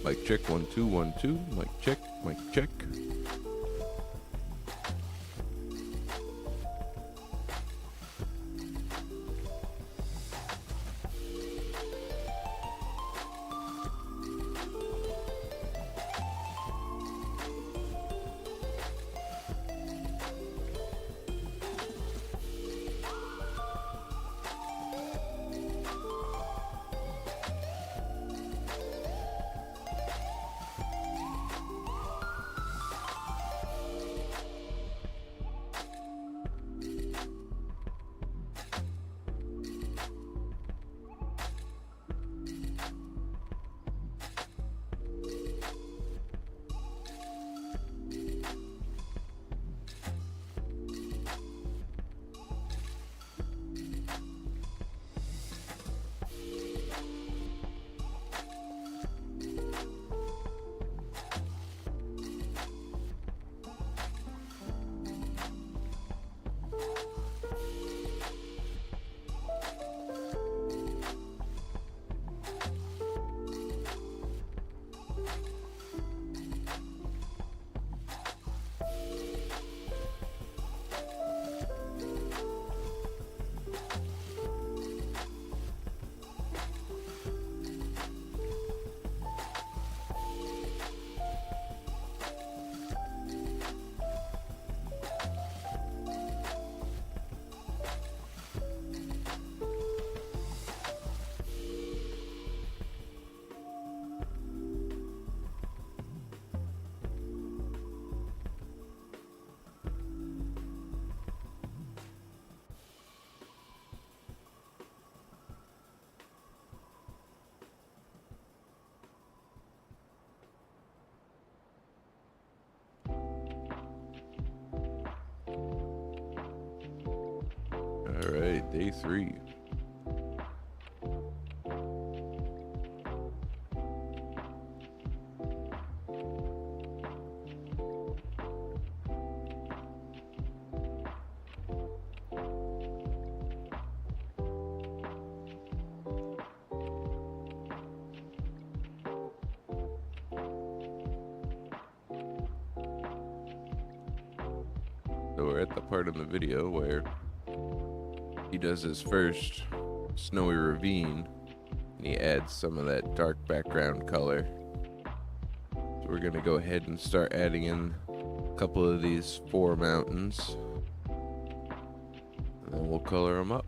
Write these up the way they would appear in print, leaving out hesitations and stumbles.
Mic check, 1 2 1 2. Mic check, mic check. All right, day 3. So we're at the part in the video where he does his first snowy ravine and he adds some of that dark background color. So we're gonna go ahead and start adding in a couple of these 4 mountains, and then we'll color them up.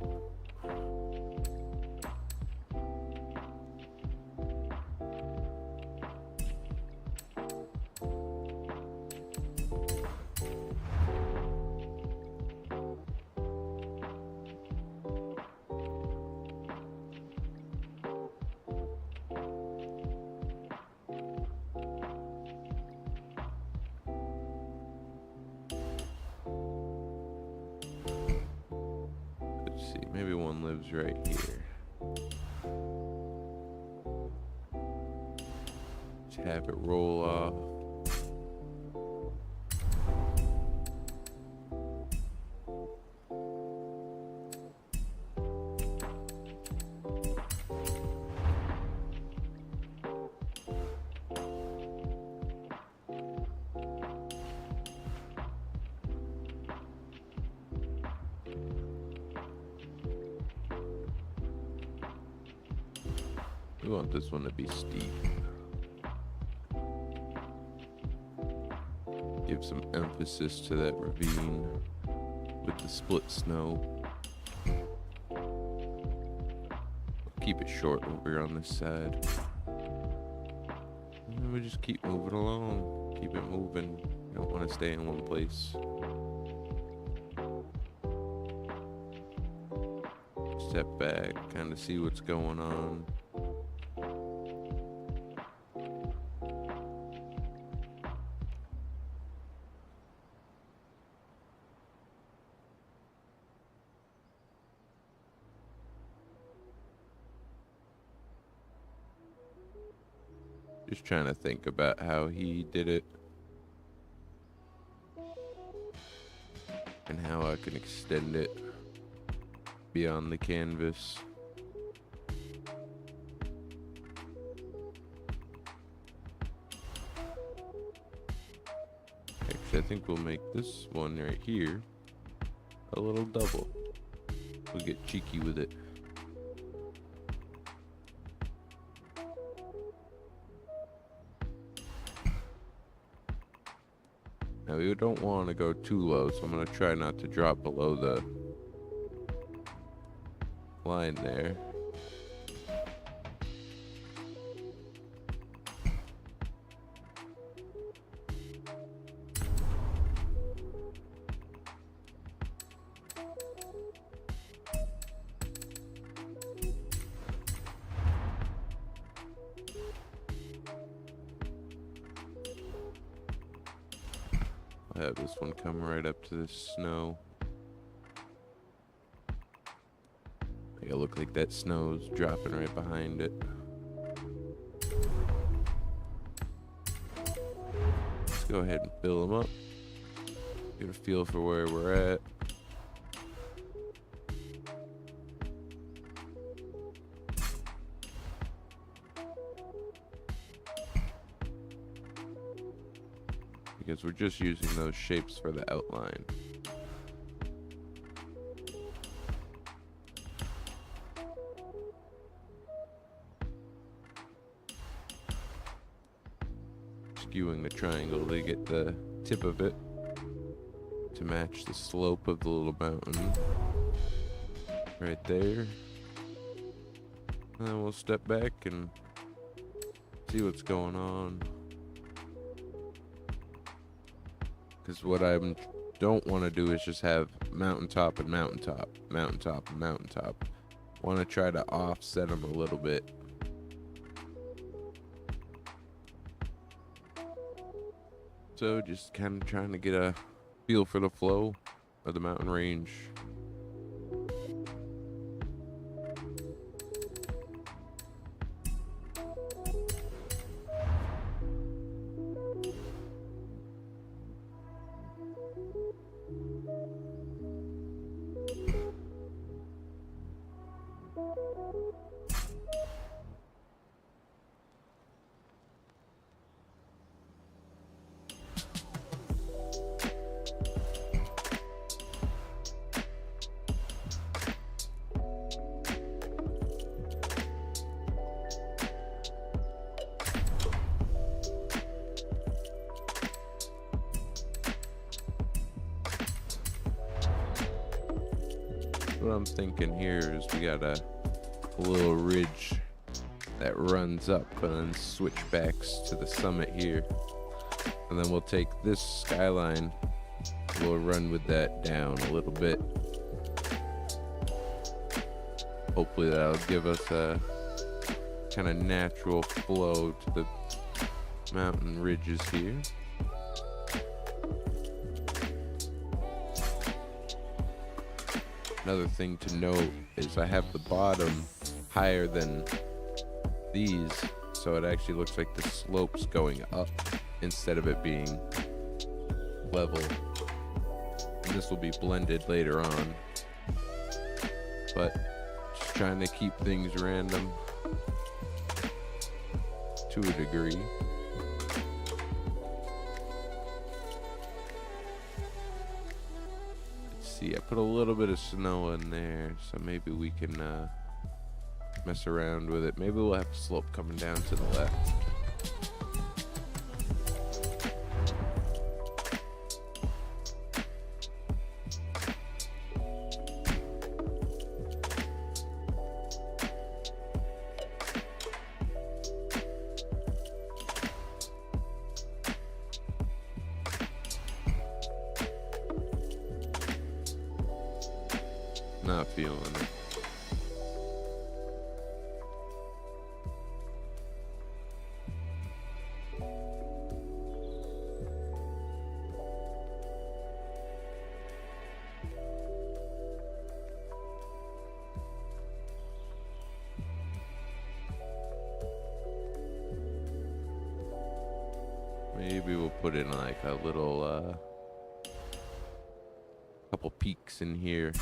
Let's see, maybe one lives right here. Just have it roll off. We want this one to be steep. Give some emphasis to that ravine with the split snow. Keep it short over on this side. And then we just keep moving along. Keep it moving. You don't want to stay in one place. Step back, kind of see what's going on. Just trying to think about how he did it and how I can extend it beyond the canvas. Actually, I think we'll make this one right here a little double. We'll get cheeky with it. Now we don't want to go too low, so I'm going to try not to drop below the line there. I'll have this one come right up to the snow. Make it look like that snow's dropping right behind it. Let's go ahead and fill them up. Get a feel for where we're at. Because we're just using those shapes for the outline. Skewing the triangle to get the tip of it to match the slope of the little mountain right there. And then we'll step back and see what's going on. Because what I don't want to do is just have mountaintop and mountaintop, mountaintop and mountaintop. Want to try to offset them a little bit. So just kind of trying to get a feel for the flow of the mountain range. What I'm thinking here is we got a little ridge that runs up and then switchbacks to the summit here. And then we'll take this skyline, we'll run with that down a little bit. Hopefully that'll give us a kind of natural flow to the mountain ridges here. Another thing to note is I have the bottom higher than these, so it actually looks like the slope's going up instead of it being level. And this will be blended later on, but just trying to keep things random to a degree. See, I put a little bit of snow in there, so maybe we can mess around with it. Maybe we'll have a slope coming down to the left. Not feeling it. Maybe we'll put in like a little couple peaks in here.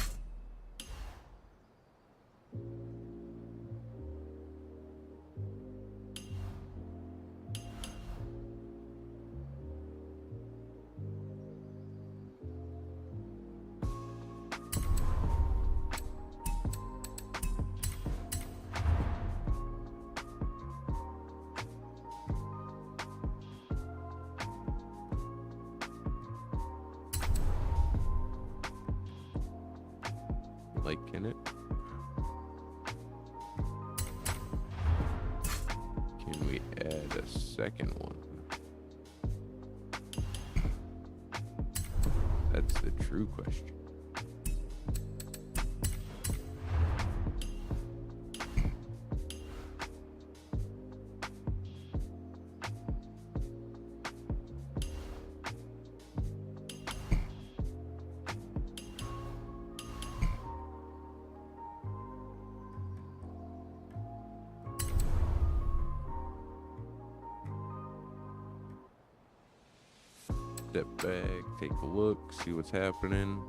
in it. Can we add a second one? That's the true question. Step back, take a look, see what's happening.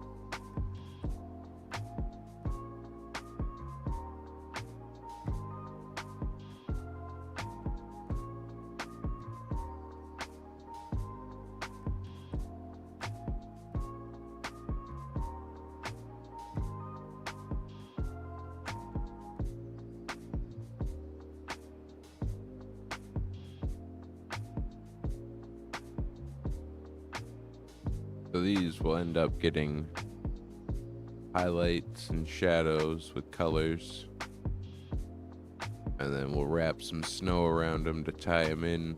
So these will end up getting highlights and shadows with colors. And then we'll wrap some snow around them to tie them in.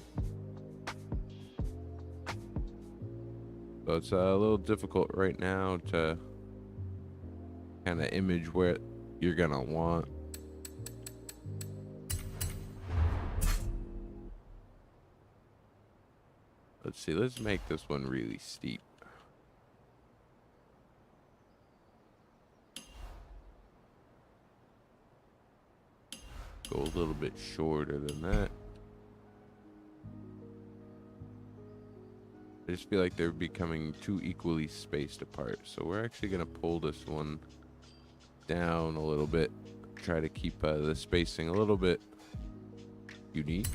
So it's a little difficult right now to kind of image where you're gonna want. Let's see, let's make this one really steep. Go a little bit shorter than that. I just feel like they're becoming too equally spaced apart. So we're actually going to pull this one down a little bit. Try to keep the spacing a little bit unique.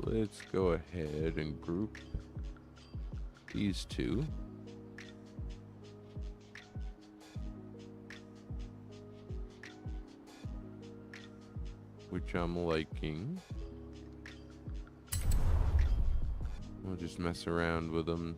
Let's go ahead and group these two. Which I'm liking. We'll just mess around with them.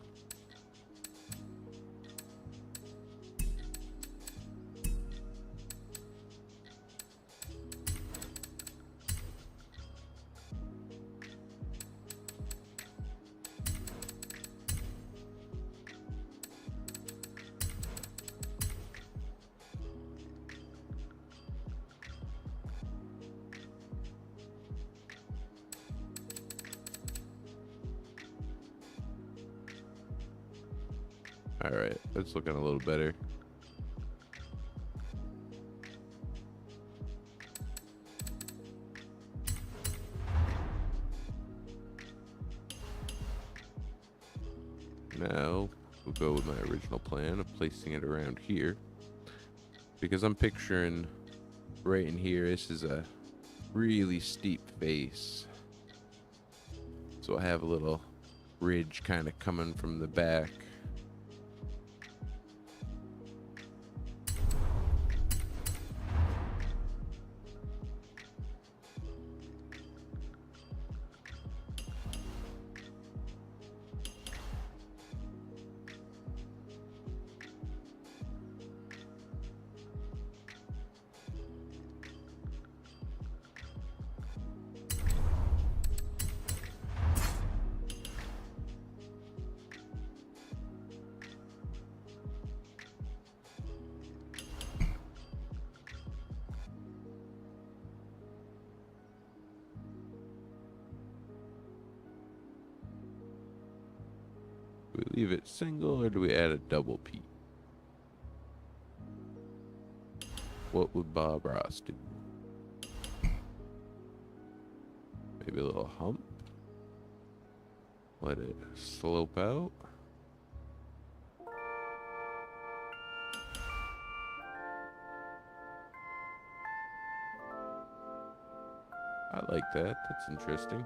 Alright, that's looking a little better. Now, we'll go with my original plan of placing it around here. Because I'm picturing right in here, this is a really steep face. So I have a little ridge kind of coming from the back. Do we leave it single or do we add a double peak? What would Bob Ross do? Maybe a little hump. Let it slope out. I like that. That's interesting.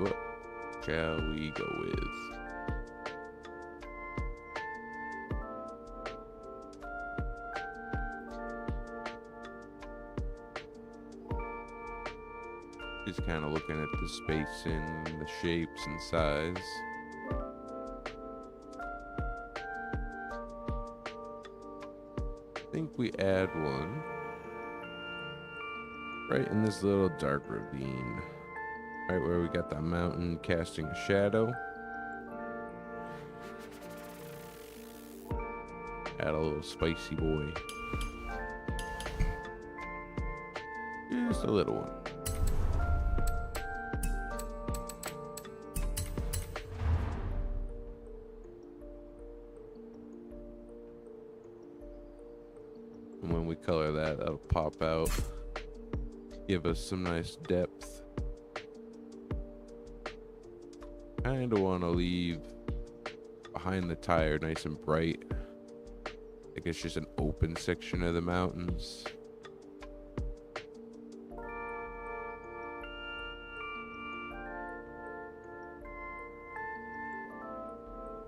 what shall we go with? Just kind of looking at the spacing, the shapes and size. I think we add one right in this little dark ravine, right where we got the mountain casting a shadow. Add a little spicy boy. Just a little one. And when we color that, that'll pop out, give us some nice depth. Kinda wanna leave behind the tire nice and bright. Like it's just an open section of the mountains.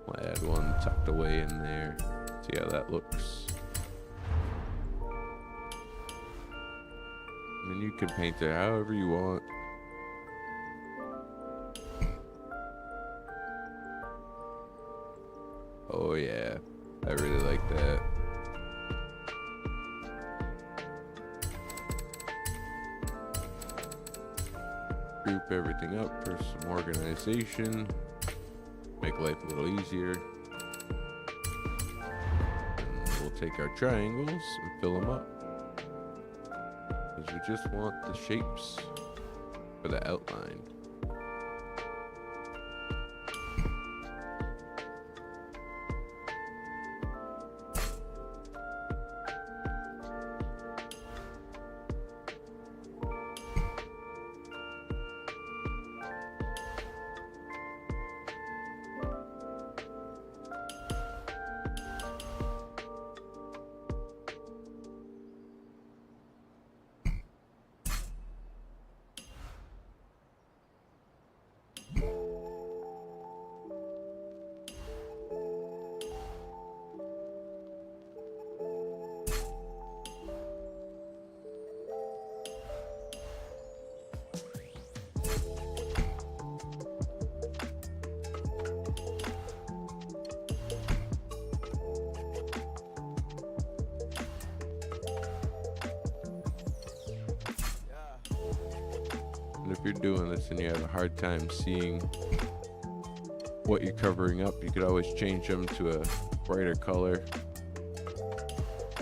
We'll add one tucked away in there. See how that looks. And you can paint it however you want. Oh yeah, I really like that. Group everything up for some organization. Make life a little easier. And we'll take our triangles and fill them up. Because we just want the shapes for the outline. And if you're doing this and you have a hard time seeing what you're covering up, you could always change them to a brighter color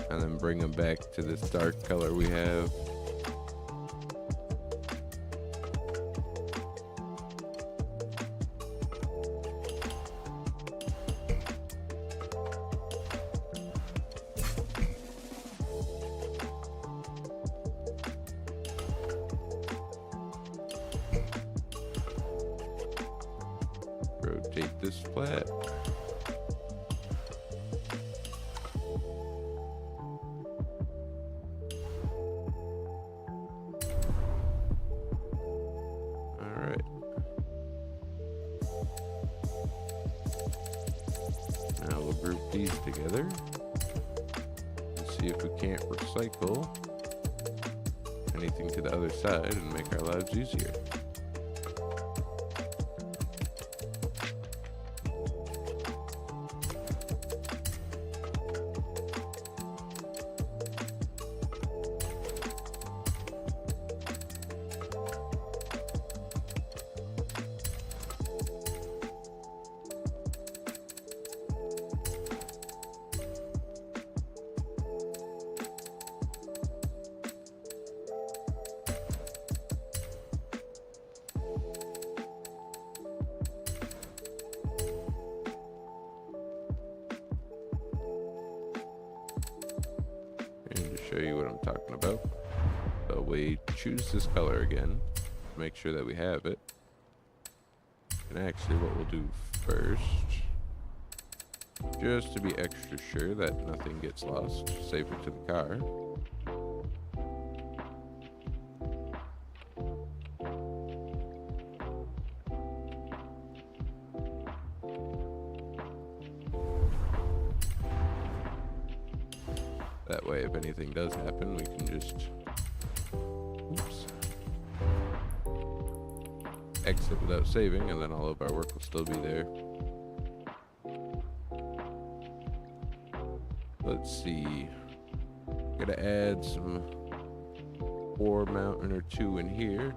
and then bring them back to this dark color we have. Rotate this flat. Alright. Now we'll group these together and see if we can't recycle anything to the other side and make our lives easier. And to show you what I'm talking about, so we choose this color again, make sure that we have it. And actually what we'll do first, just to be extra sure that nothing gets lost, save it to the car. That way, if anything does happen, we can just, oops, exit without saving, and then all of our work will still be there. Let's see. Gotta add some ore mountain or two in here.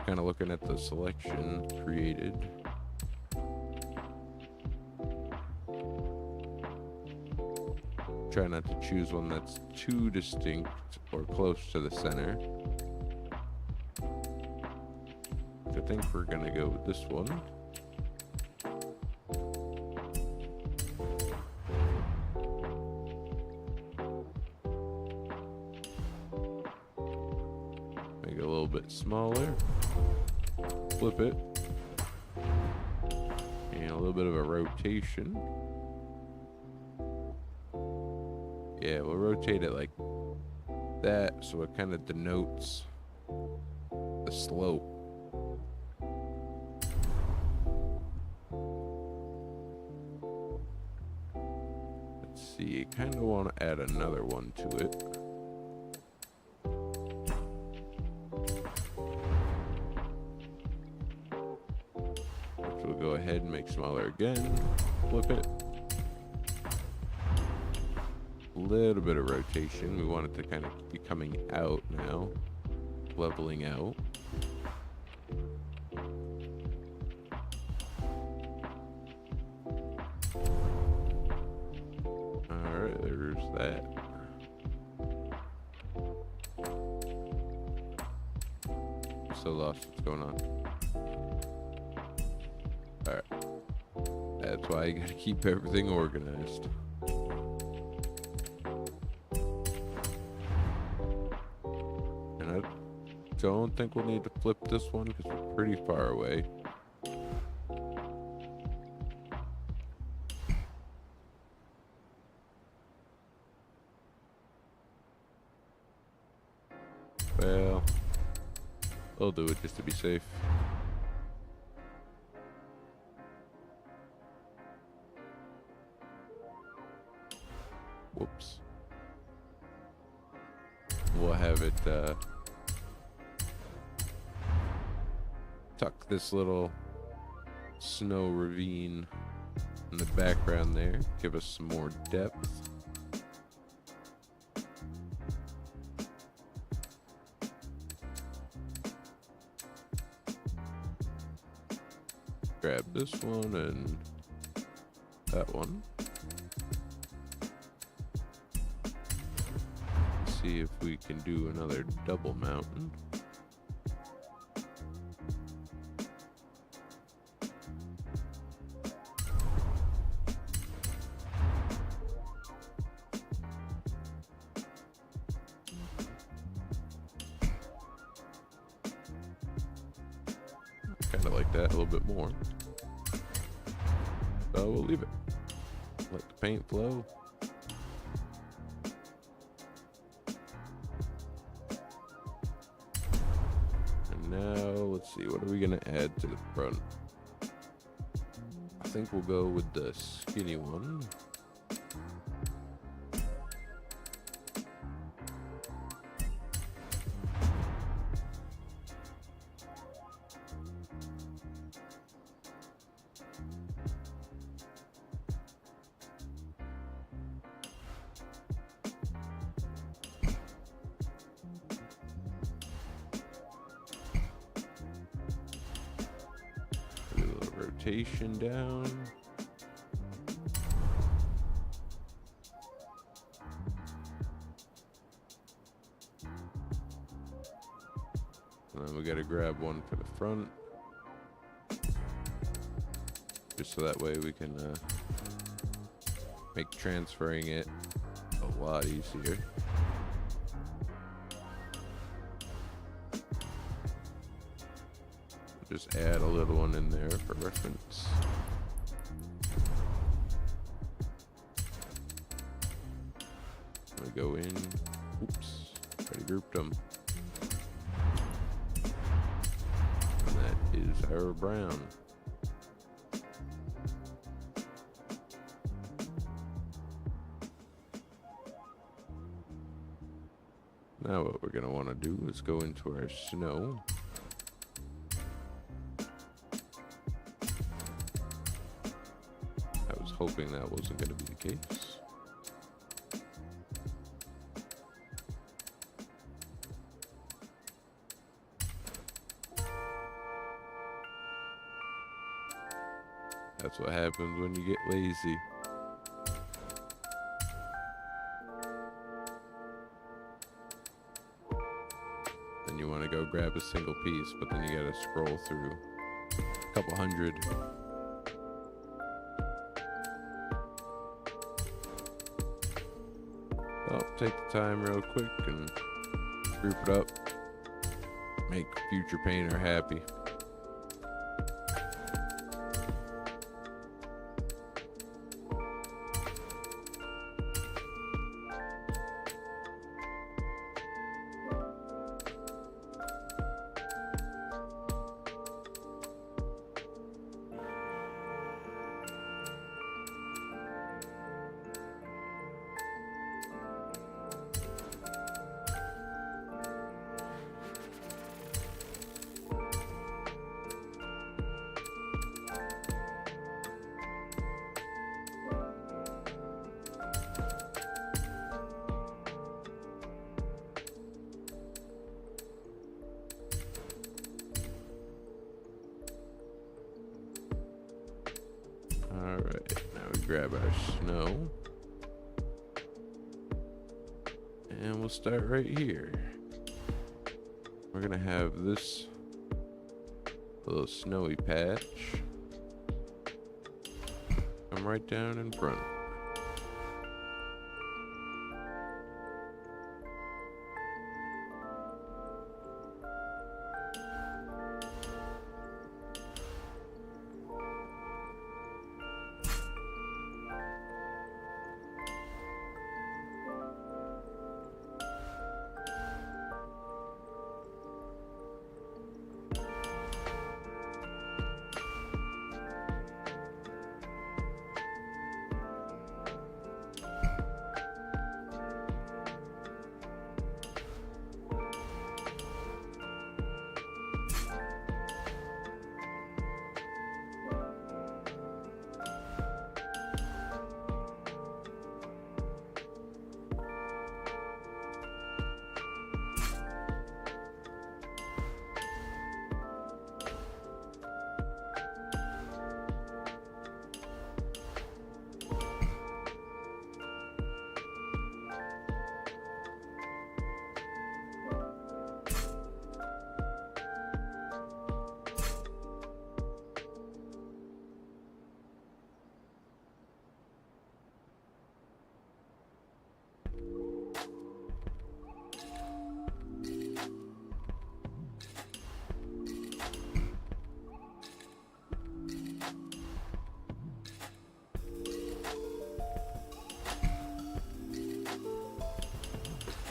Kind of looking at the selection created. Try not to choose one that's too distinct or close to the center. I think we're gonna go with this one. Make it a little bit smaller. Flip it. And a little bit of a rotation. Yeah, we'll rotate it like that so it kind of denotes the slope. Let's see, kind of want to add another one to it. Which we'll go ahead and make smaller again. Flip it. Little bit of rotation. We want it to kind of be coming out now, leveling out. All right, there's that. I'm so lost what's going on. All right, that's why you gotta keep everything organized. Don't think we'll need to flip this one because we're pretty far away. Well, we'll do it just to be safe. Whoops. We'll have it, tuck this little snow ravine in the background there, give us some more depth. Grab this one and that one. See if we can do another double mountain. Kind of like that a little bit more. So we'll leave it. Let the paint flow. And now let's see, what are we gonna add to the front? I think we'll go with the skinny one. Rotation down. And then we gotta grab one for the front. Just so that way we can make transferring it a lot easier. Just add a little one in there for reference. We go in. Oops, already grouped them. And that is our brown. Now what we're gonna want to do is go into our snow. I was hoping that wasn't gonna be the case. That's what happens when you get lazy. Then you want to go grab a single piece, but then you gotta scroll through a couple hundred. Well, take the time real quick and group it up. Make future painter happy. Alright, now we grab our snow. And we'll start right here. We're gonna have this little snowy patch come right down in front.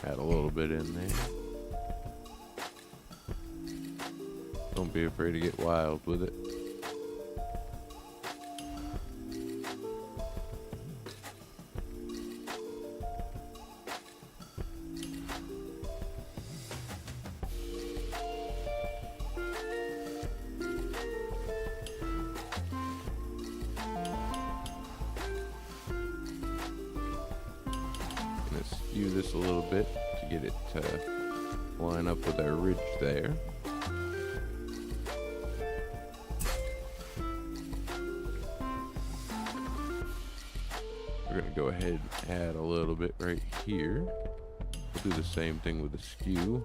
Add a little bit in there. Don't be afraid to get wild with it. Skew this a little bit to get it to line up with our ridge there. We're going to go ahead and add a little bit right here. We'll do the same thing with the skew.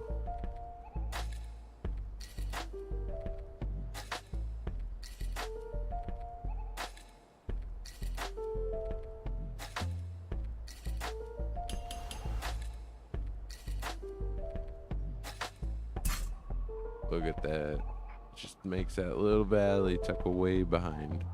Look at that. Just makes that little valley tuck away behind.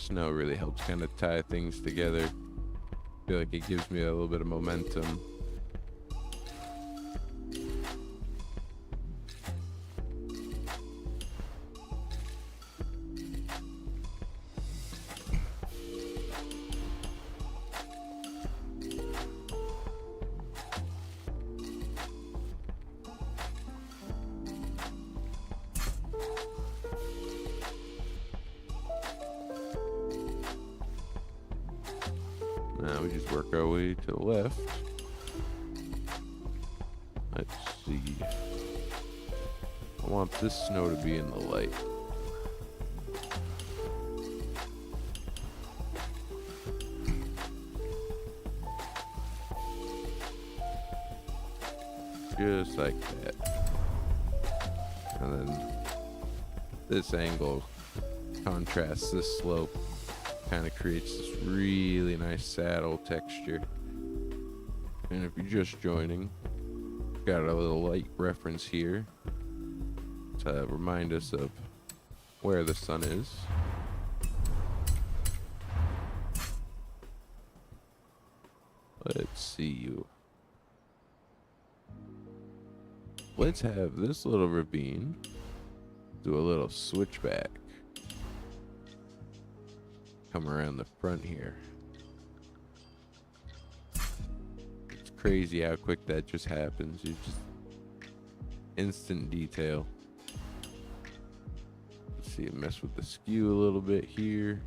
Snow really helps kind of tie things together. I feel like it gives me a little bit of momentum. Now we just work our way to the left. Let's see. I want this snow to be in the light. Just like that. And then this angle contrasts this slope. Kind of creates this really nice saddle texture. And if you're just joining, got a little light reference here to remind us of where the sun is. Let's see. Let's have this little ravine do a little switchback. Come around the front here. It's crazy how quick that just happens. You just instant detail. Let's see, mess with the skew a little bit here.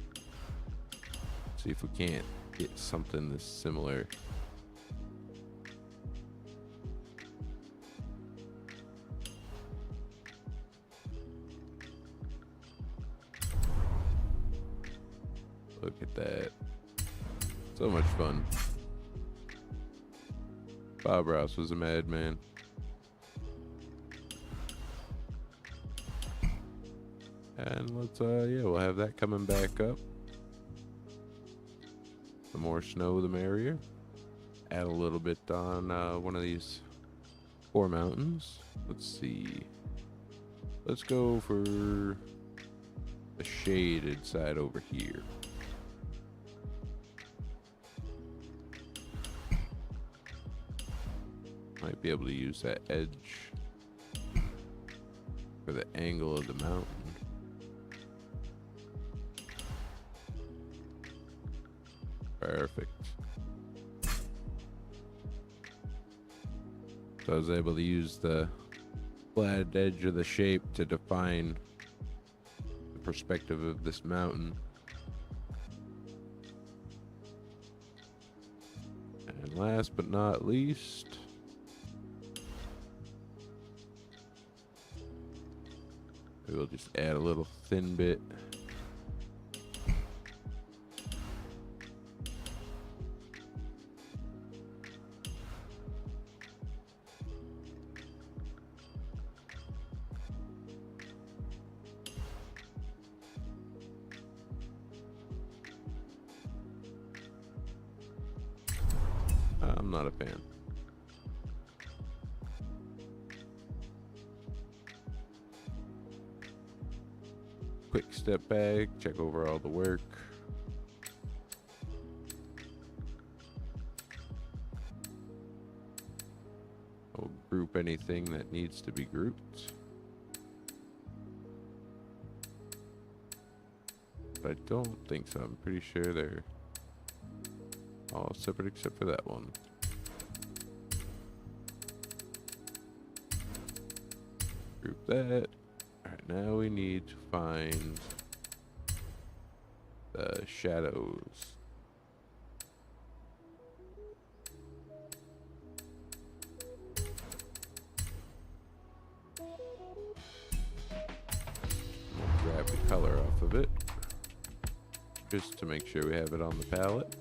See if we can't get something that's similar. Look at that. So much fun. Bob Ross was a madman. And let's, yeah, we'll have that coming back up. The more snow, the merrier. Add a little bit on one of these 4 mountains. Let's see. Let's go for the shaded side over here. Might be able to use that edge for the angle of the mountain. Perfect. So I was able to use the flat edge of the shape to define the perspective of this mountain. And last but not least, we'll just add a little thin bit. I'm not a fan. Quick step back, check over all the work. I'll group anything that needs to be grouped. But I don't think so. I'm pretty sure they're all separate except for that one. Group that. Alright, now we need to find the shadows. We'll grab the color off of it, just to make sure we have it on the palette.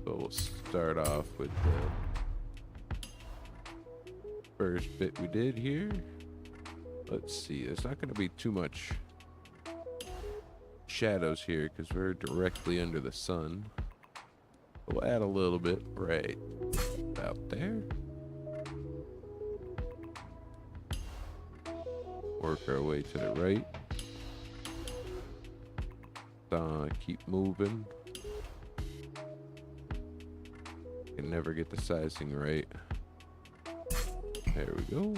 So we'll start off with the first bit we did here. Let's see, there's not going to be too much shadows here because we're directly under the sun. We'll add a little bit right about there. Work our way to the right. Keep moving. Can never get the sizing right. There we go.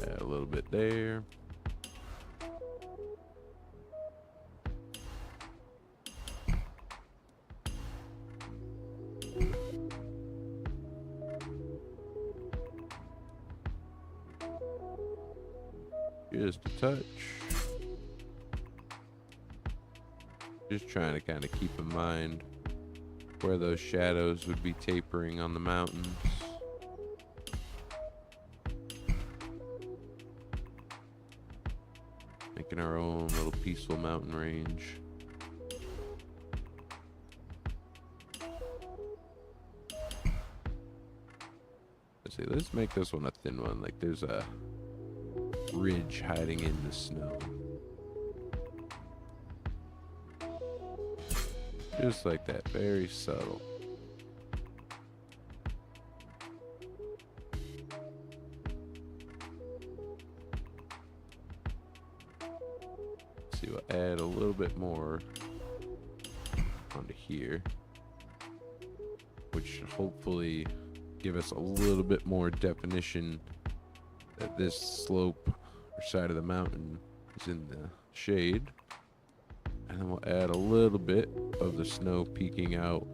Add a little bit there. Just a touch. Just trying to kind of keep in mind where those shadows would be tapering on the mountains. Making our own little peaceful mountain range. Let's see, let's make this one a thin one. Like there's a ridge hiding in the snow. Just like that, very subtle. See, we'll add a little bit more onto here, which should hopefully give us a little bit more definition that this slope or side of the mountain is in the shade. And then we'll add a little bit of the snow peeking out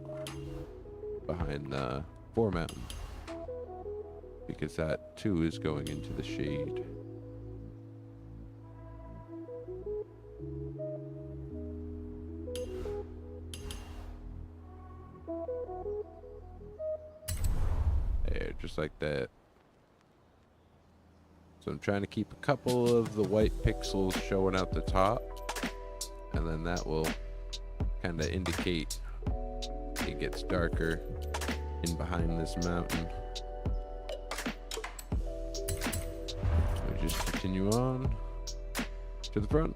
behind the foremountain, because that too is going into the shade. There, just like that. So I'm trying to keep a couple of the white pixels showing out the top, and then that will kind of indicate it gets darker in behind this mountain. We just continue on to the front,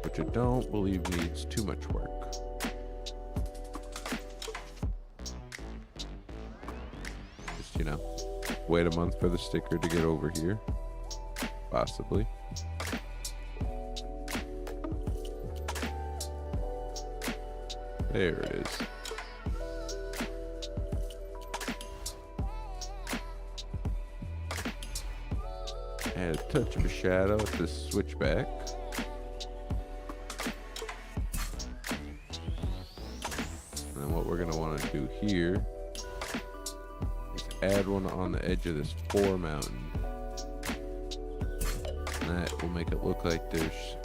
which I don't believe needs too much work. Just, you know, wait a month for the sticker to get over here, possibly. There it is. Add a touch of a shadow with this switchback. And then what we're going to want to do here is add one on the edge of this foremountain. And that will make it look like there's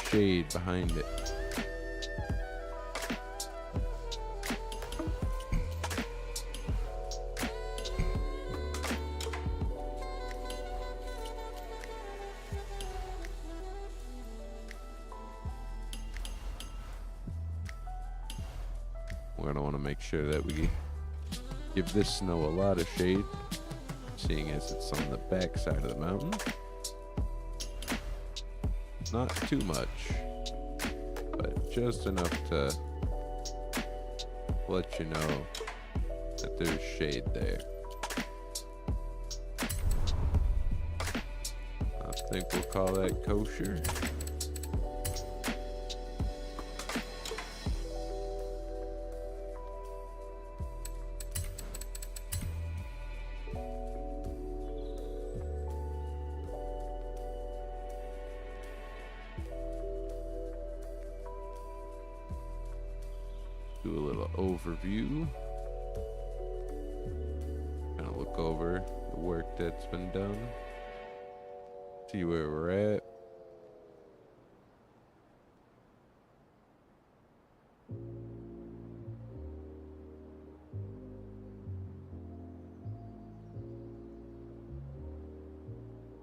shade behind it. We're going to want to make sure that we give this snow a lot of shade, seeing as it's on the back side of the mountain. Not too much, but just enough to let you know that there's shade there. I think we'll call that kosher. Do a little overview. Kind of look over the work that's been done. See where we're at.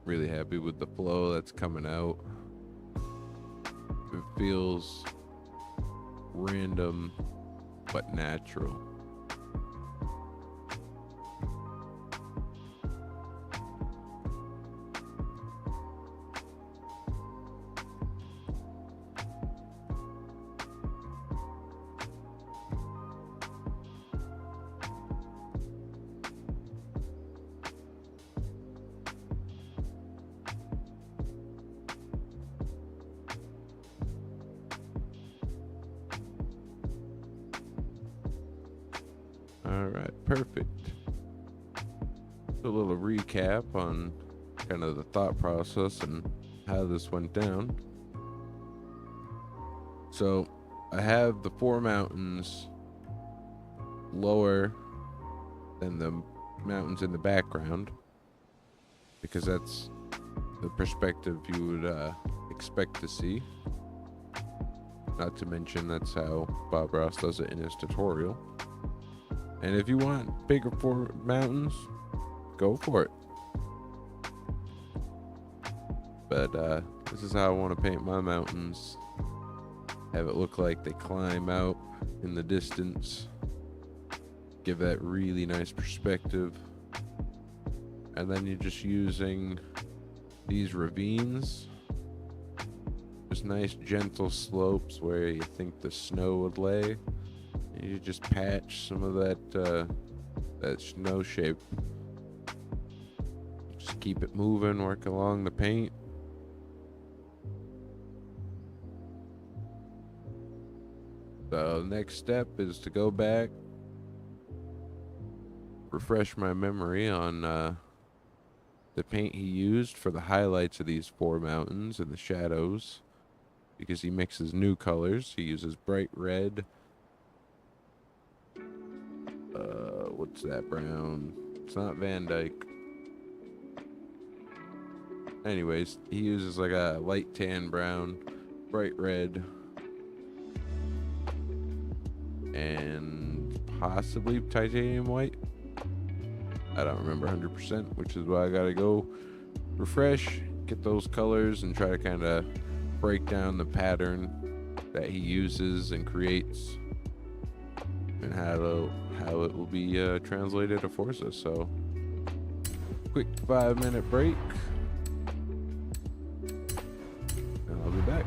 Really happy with the flow that's coming out. It feels random but natural. Alright, perfect. A little recap on kind of the thought process and how this went down. So I have the 4 mountains lower than the mountains in the background, because that's the perspective you would expect to see. Not to mention that's how Bob Ross does it in his tutorial. And if you want bigger 4 mountains, go for it. But this is how I want to paint my mountains. Have it look like they climb out in the distance. Give that really nice perspective. And then you're just using these ravines. Just nice gentle slopes where you think the snow would lay. And you just patch some of that snow shape. Just keep it moving, work along the paint. So next step is to go back, refresh my memory on the paint he used for the highlights of these 4 mountains and the shadows, because he mixes new colors. He uses bright red. What's that brown? It's not Van Dyke. Anyways, he uses like a light tan brown, bright red, and possibly titanium white. I don't remember 100%, which is why I gotta go refresh, get those colors, and try to kind of break down the pattern that he uses and creates, and how it will be translated to Forza. So, quick 5-minute break, and I'll be back.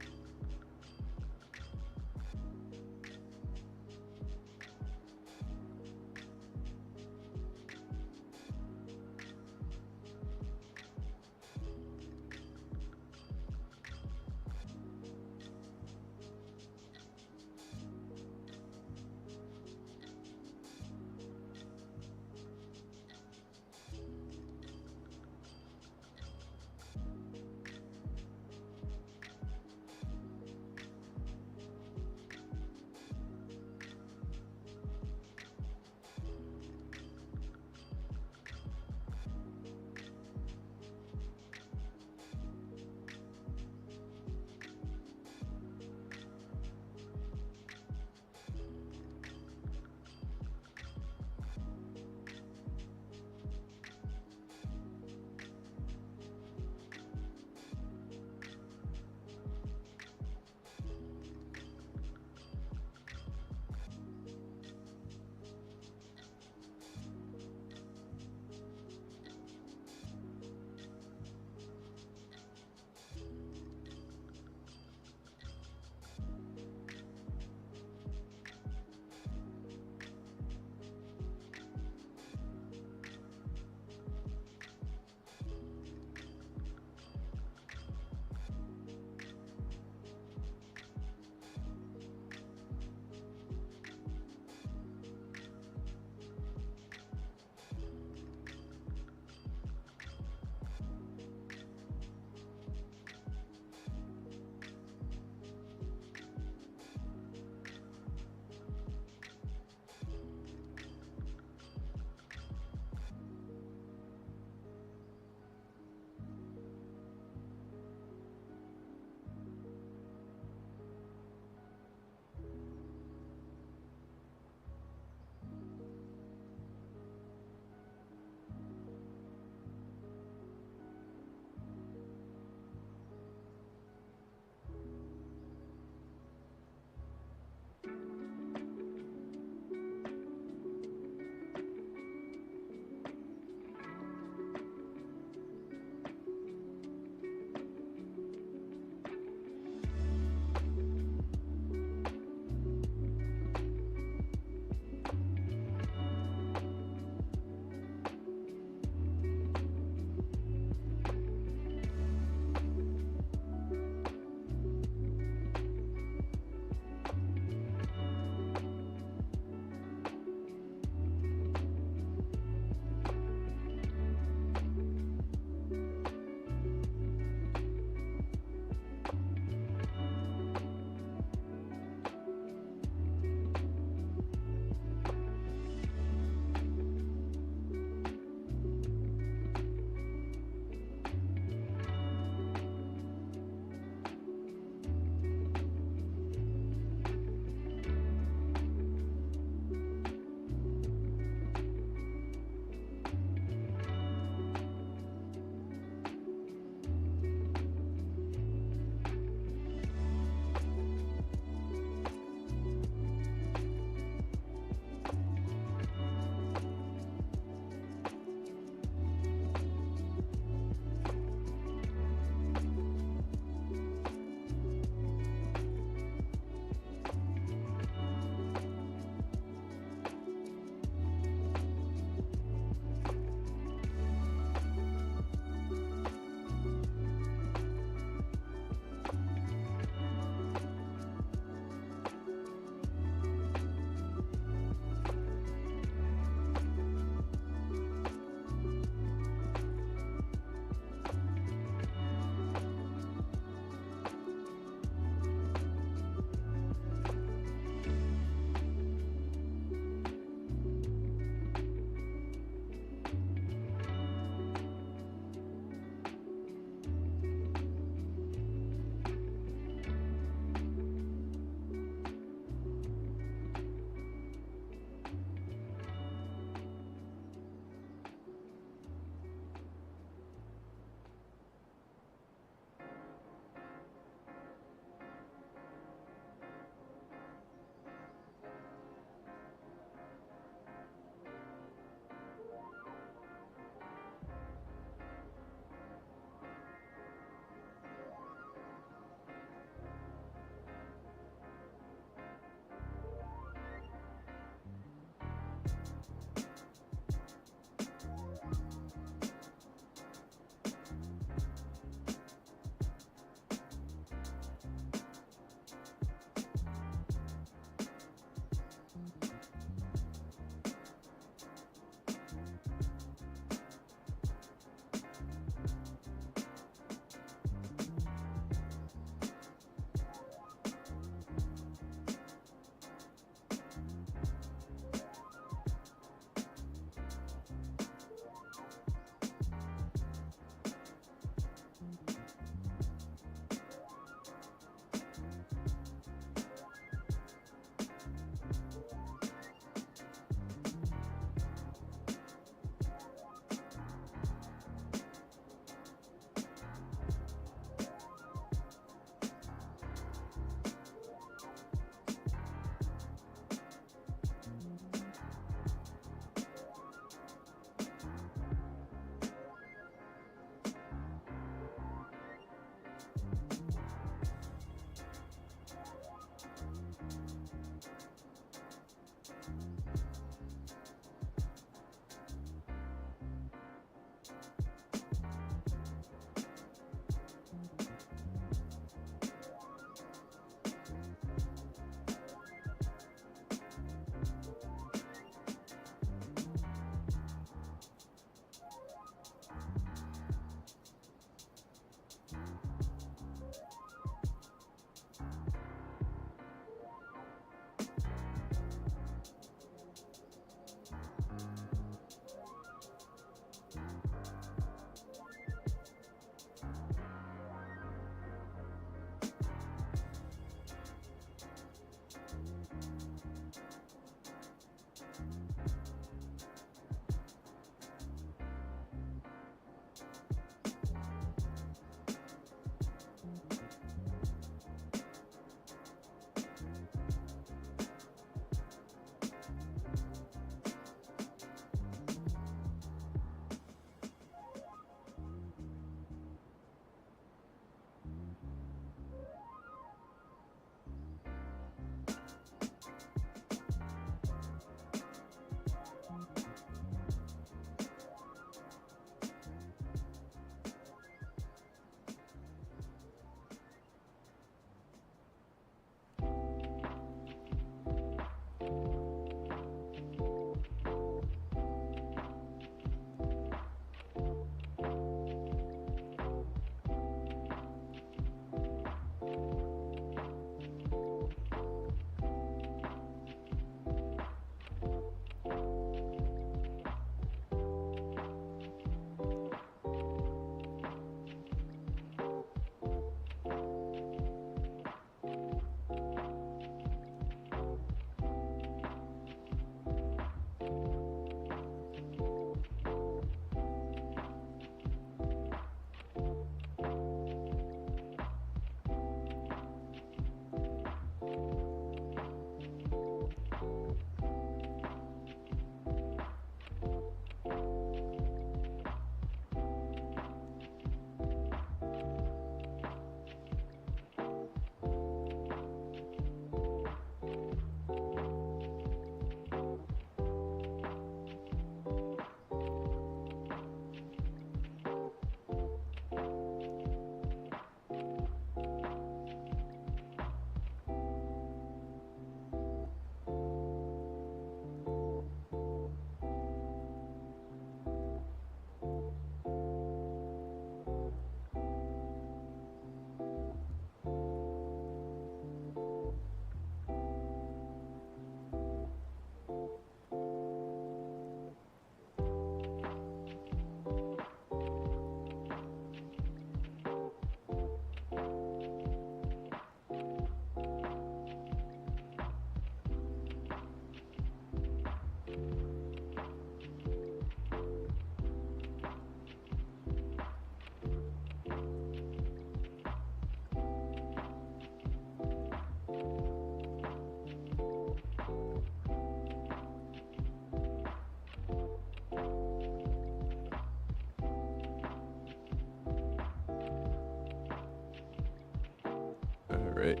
right?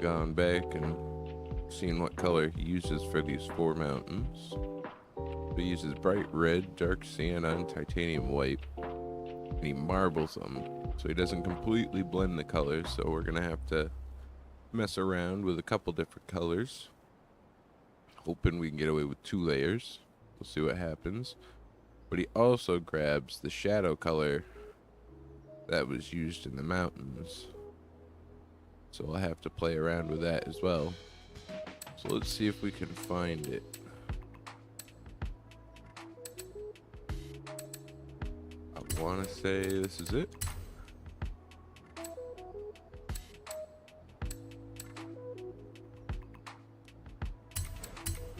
Gone back and seen what color he uses for these 4 mountains. He uses bright red, dark sienna, and titanium white. And he marbles them, so he doesn't completely blend the colors, so we're gonna have to mess around with a couple different colors. Hoping we can get away with 2 layers. We'll see what happens. But he also grabs the shadow color that was used in the mountains. So we'll have to play around with that as well. So let's see if we can find it. I want to say this is it.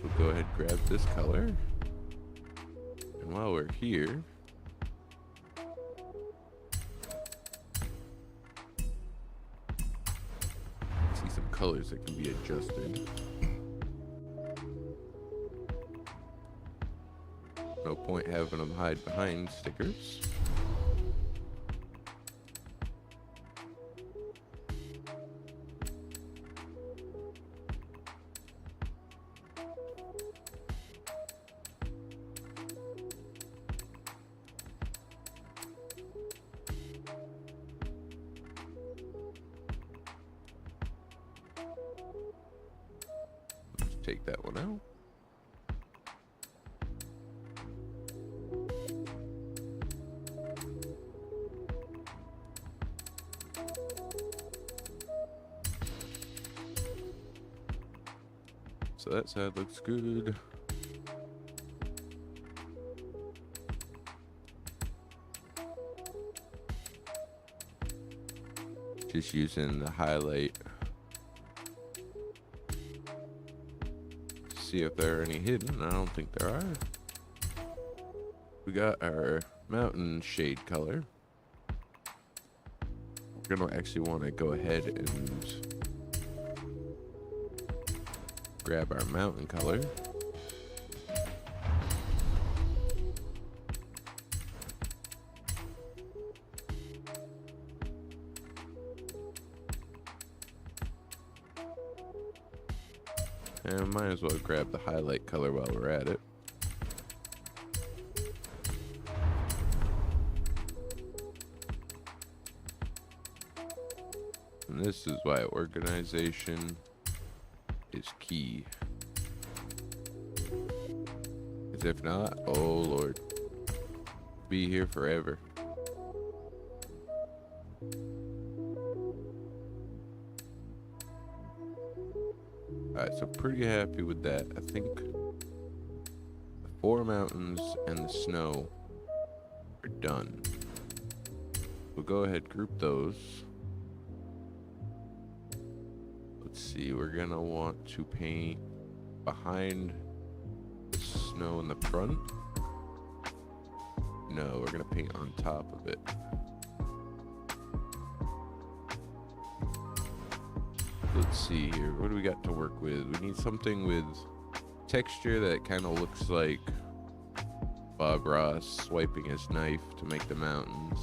We'll go ahead and grab this color. And while we're here, see some colors that can be adjusted. No point having them hide behind stickers. Let's take that one out. So that side looks good. Just using the highlight. See if there are any hidden. I don't think there are. We got our mountain shade color. We're gonna actually want to go ahead and grab our mountain color. And might as well grab the highlight color while we're at it. And this is why organization is key. Because if not, oh Lord, be here forever. Alright, so pretty happy with that. I think the 4 mountains and the snow are done. We'll go ahead and group those. Let's see, we're gonna want to paint behind the snow in the front. No, we're gonna paint on top of it. Let's see here, what do we got to work with? We need something with texture that kind of looks like Bob Ross swiping his knife to make the mountains.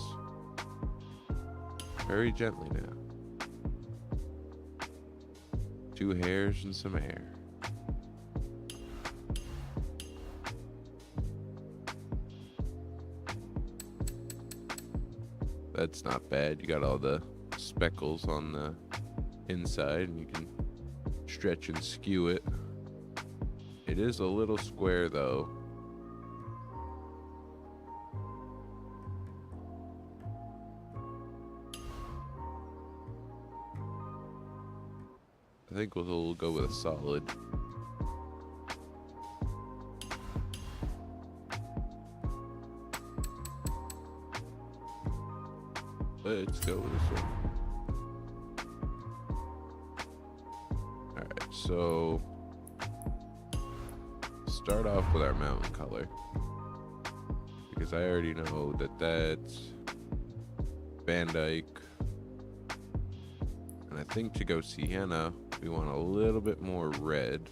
Very gently now. 2 hairs and some air. That's not bad. You got all the speckles on the inside and you can stretch and skew it. It is a little square though. I think we'll go with a solid. Let's go with this one. Alright, so start off with our mountain color. Because I already know that that's Van Dyke. And I think to go sienna, we want a little bit more red.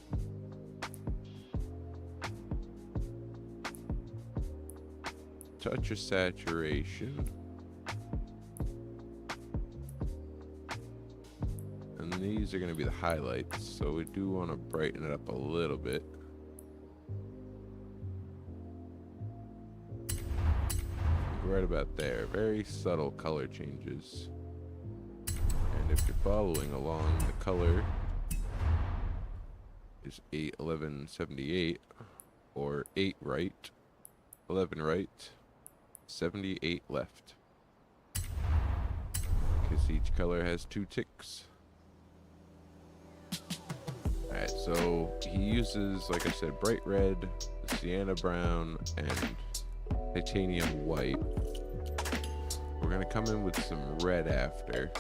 Touch of saturation. these are going to be the highlights, so we do want to brighten it up a little bit. Right about there. Very subtle color changes. And if you're following along, the color is 8, 11, 78, or 8 right, 11 right, 78 left. Because each color has 2 ticks. Alright, so he uses, like I said, bright red, sienna brown, and titanium white. We're gonna come in with some red after.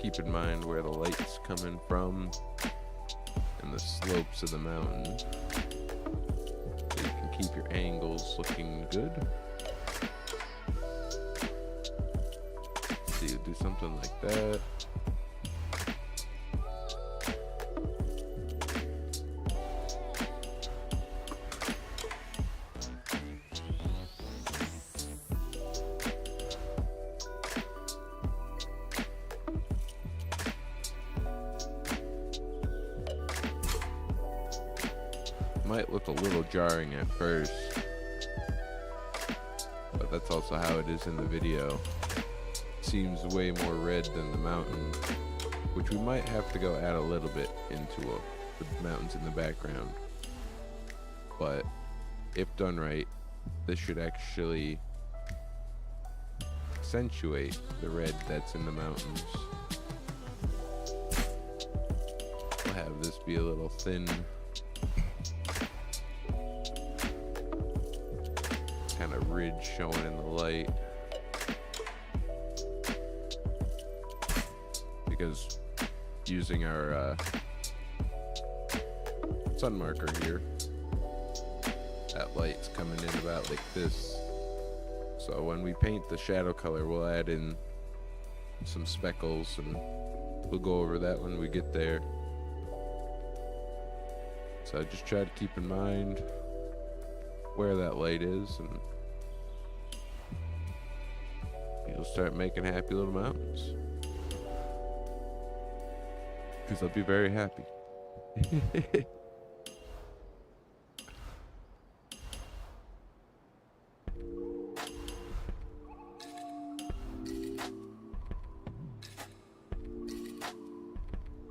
Keep in mind where the light's coming from and the slopes of the mountain, so you can keep your angles looking good. So you do something like that. Might look a little jarring at first, but that's also how it is in the video. It seems way more red than the mountain, which we might have to go add a little bit into the mountains in the background. But if done right, this should actually accentuate the red that's in the mountains. We'll have this be a little thin, kind of ridge showing in the light, because using our sun marker here, that light's coming in about like this. So when we paint the shadow color, we'll add in some speckles, and we'll go over that when we get there. So just try to keep in mind where that light is, and you'll start making happy little mountains. Because I'll be very happy.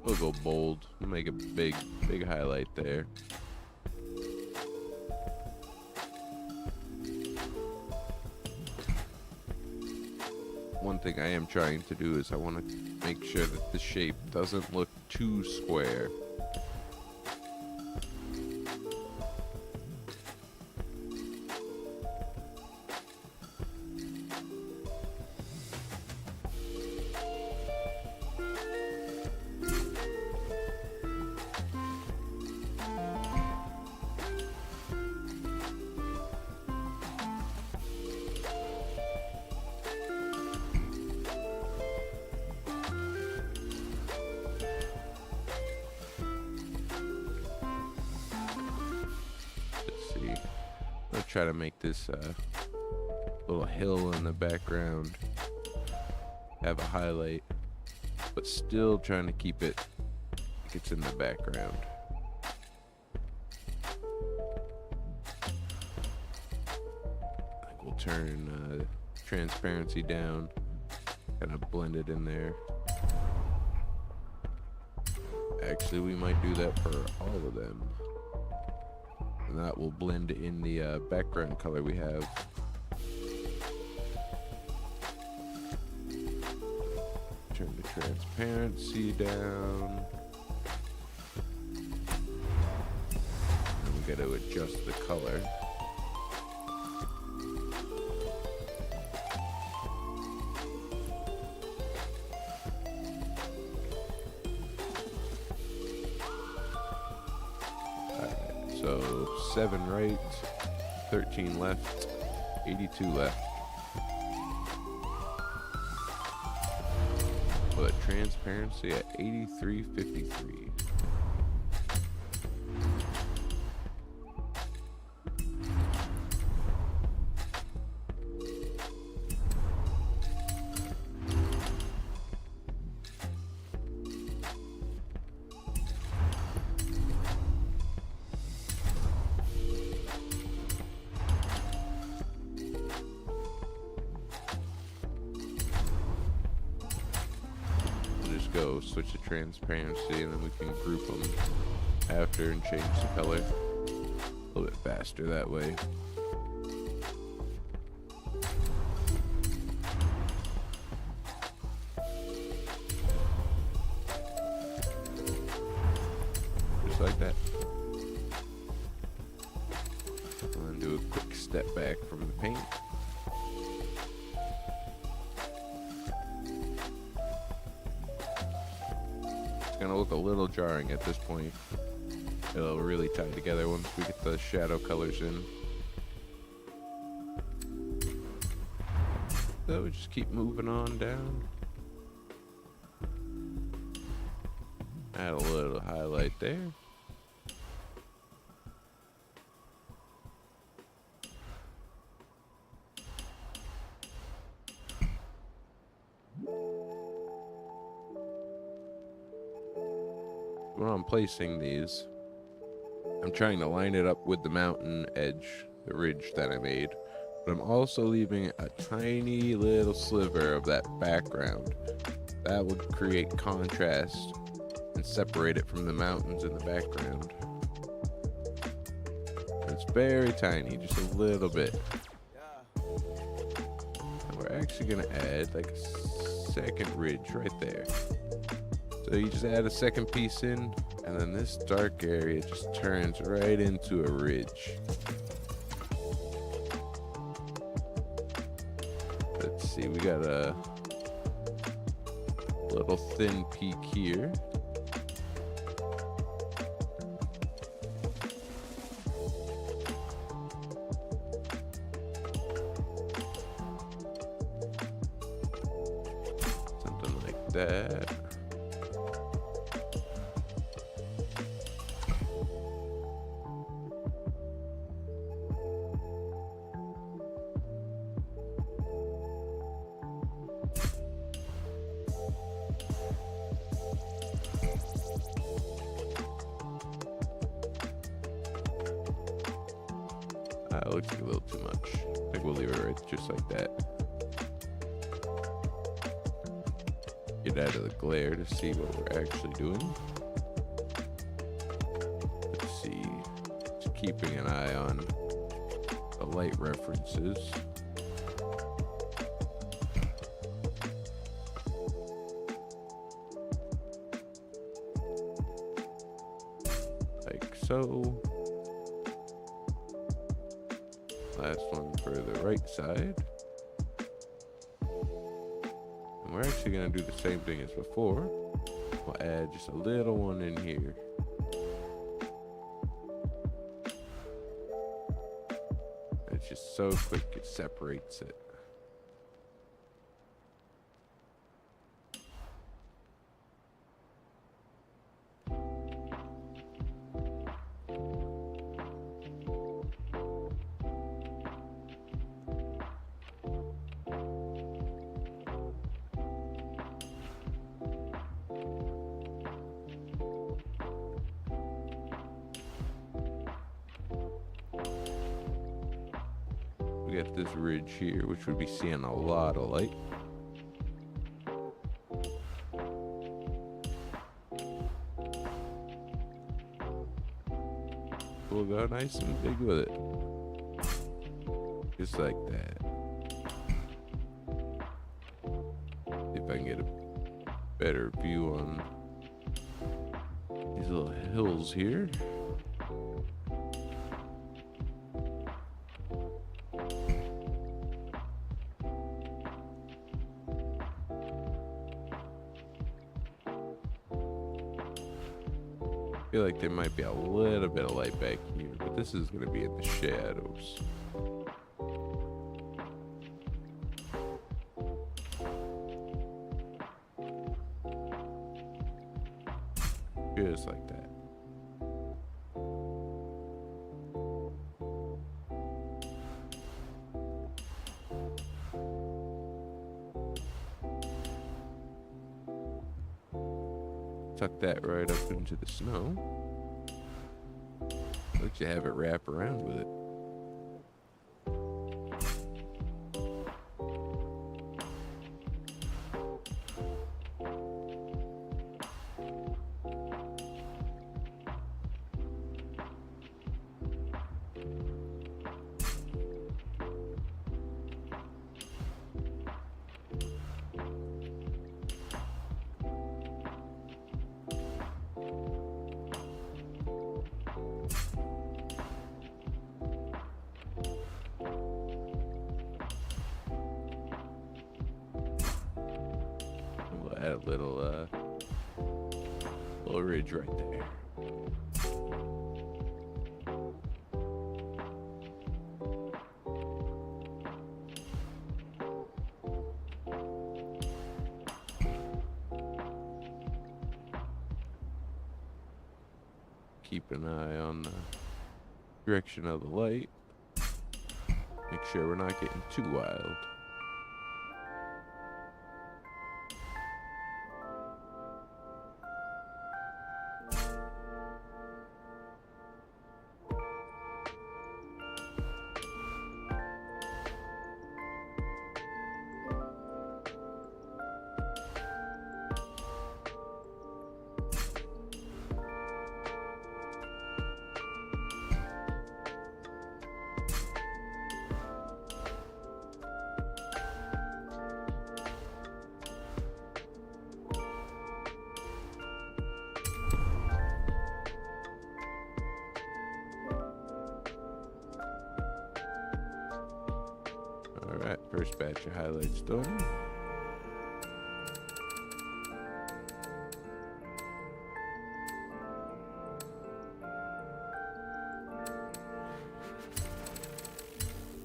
We'll go bold. We'll make a big highlight there. One thing I am trying to do is I want to make sure that the shape doesn't look too square. Try to make this little hill in the background have a highlight, but still trying to keep it like it's in the background. I think we'll turn transparency down, kind of blend it in there. Actually, we might do that for all of them. And that will blend in the background color we have. Turn the transparency down. And we got to adjust the color. So 7 right, 13 left, 82 left. Put transparency at 8353. Go switch to transparency, and then we can group them after and change the color a little bit faster that way. Just like that. And then do a quick step back from the paint. Gonna look a little jarring at this point. It'll really tie together once we get the shadow colors in. So we just keep moving on down. Add a little highlight there. When I'm placing these, I'm trying to line it up with the mountain edge, the ridge that I made, but I'm also leaving a tiny little sliver of that background. That would create contrast and separate it from the mountains in the background. It's very tiny, just a little bit. And we're actually gonna add like a second ridge right there. So you just add a second piece in, and then this dark area just turns right into a ridge. Let's see, we got a little thin peak here. Something like that. It looks like a little too much. I think we'll leave it right just like that. Get out of the glare to see what we're actually doing. Let's see. Just keeping an eye on the light references. Like so. Last one for the right side. And we're actually going to do the same thing as before. We'll add just a little one in here. It's just so quick it separates it. We got this ridge here, which would be seeing a lot of light. We'll go nice and big with it. Just like that. See if I can get a better view on these little hills here. I feel like there might be a little bit of light back here, but this is going to be in the shadows. Just like that. Tuck that right up into the snow. Let you have it wrap around with it. We'll add a little ridge right there. Keep an eye on the direction of the light. Make sure we're not getting too wild. Alright, first batch of highlights done.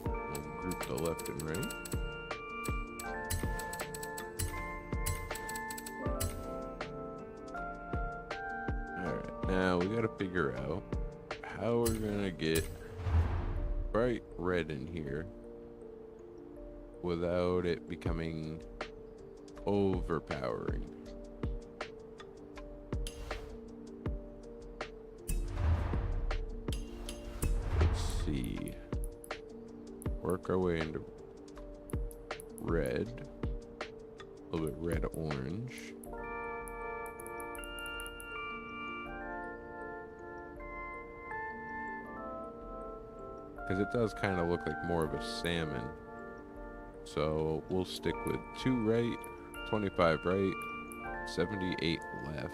We'll group the left and right. Alright, now we gotta figure out how we're gonna get bright red in here without it becoming overpowering. Let's see. Work our way into red. A little bit red-orange. Because it does kind of look like more of a salmon. So we'll stick with 2 right, 25 right, 78 left.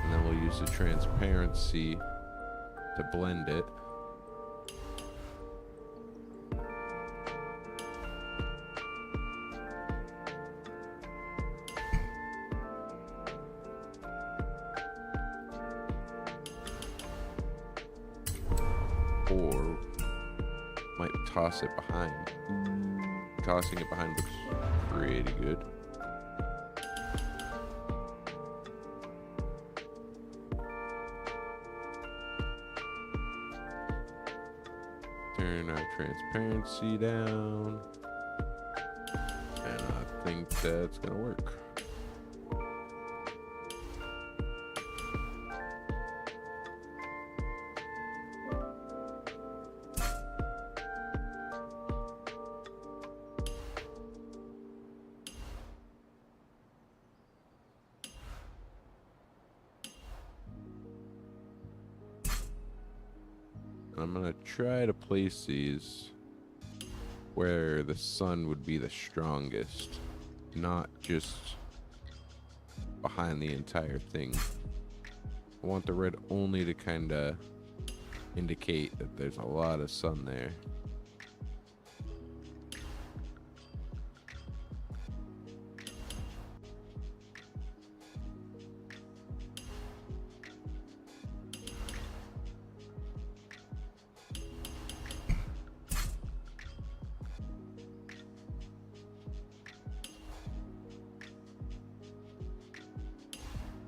And then we'll use the transparency to blend it. Or might toss it behind. Tossing it behind looks pretty good. Turn our transparency down. And I think that's gonna work. I'm gonna try to place these where the sun would be the strongest, not just behind the entire thing. I want the red only to kind of indicate that there's a lot of sun there.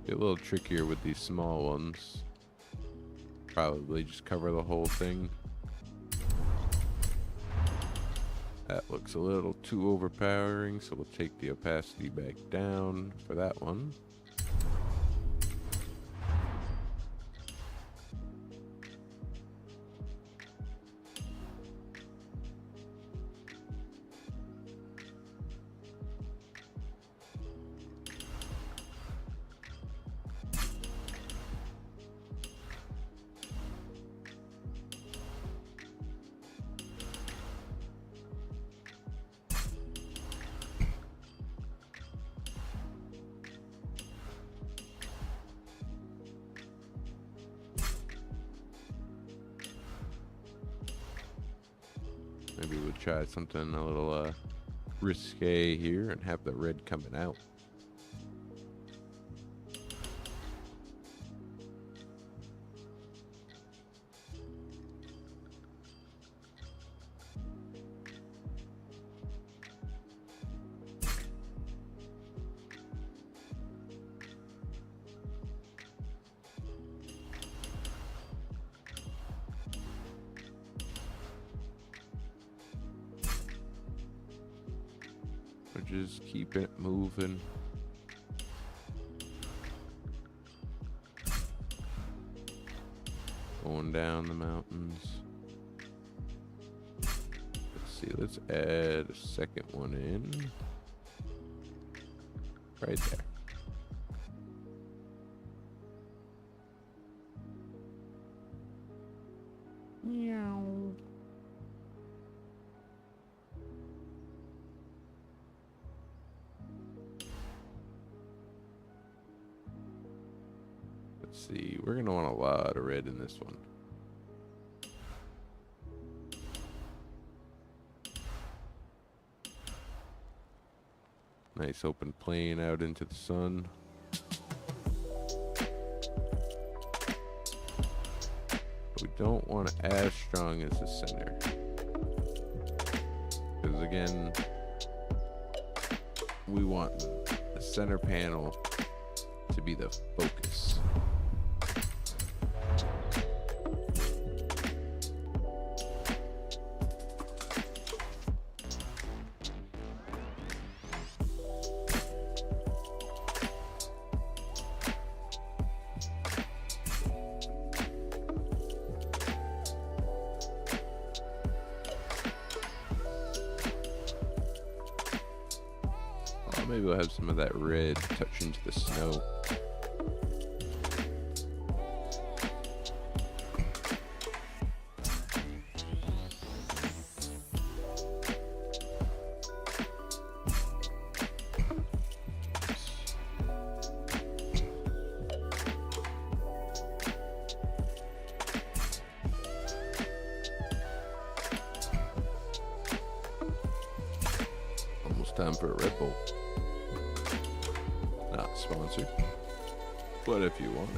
Be a little trickier with these small ones. Probably just cover the whole thing. That looks a little too overpowering, so we'll take the opacity back down for that one. Maybe we'll try something a little risque here and have the red coming out. Or just keep it moving. Going down the mountains. Let's see, let's add a second one in. Right there. Meow. Let's see, we're gonna want a lot of red in this one. Nice open plain out into the sun. But we don't want it as strong as the center. Because again, we want the center panel to be the focus. Maybe we'll have some of that red touch into the snow. Almost time for a Red Bull. Not sponsored, but if you want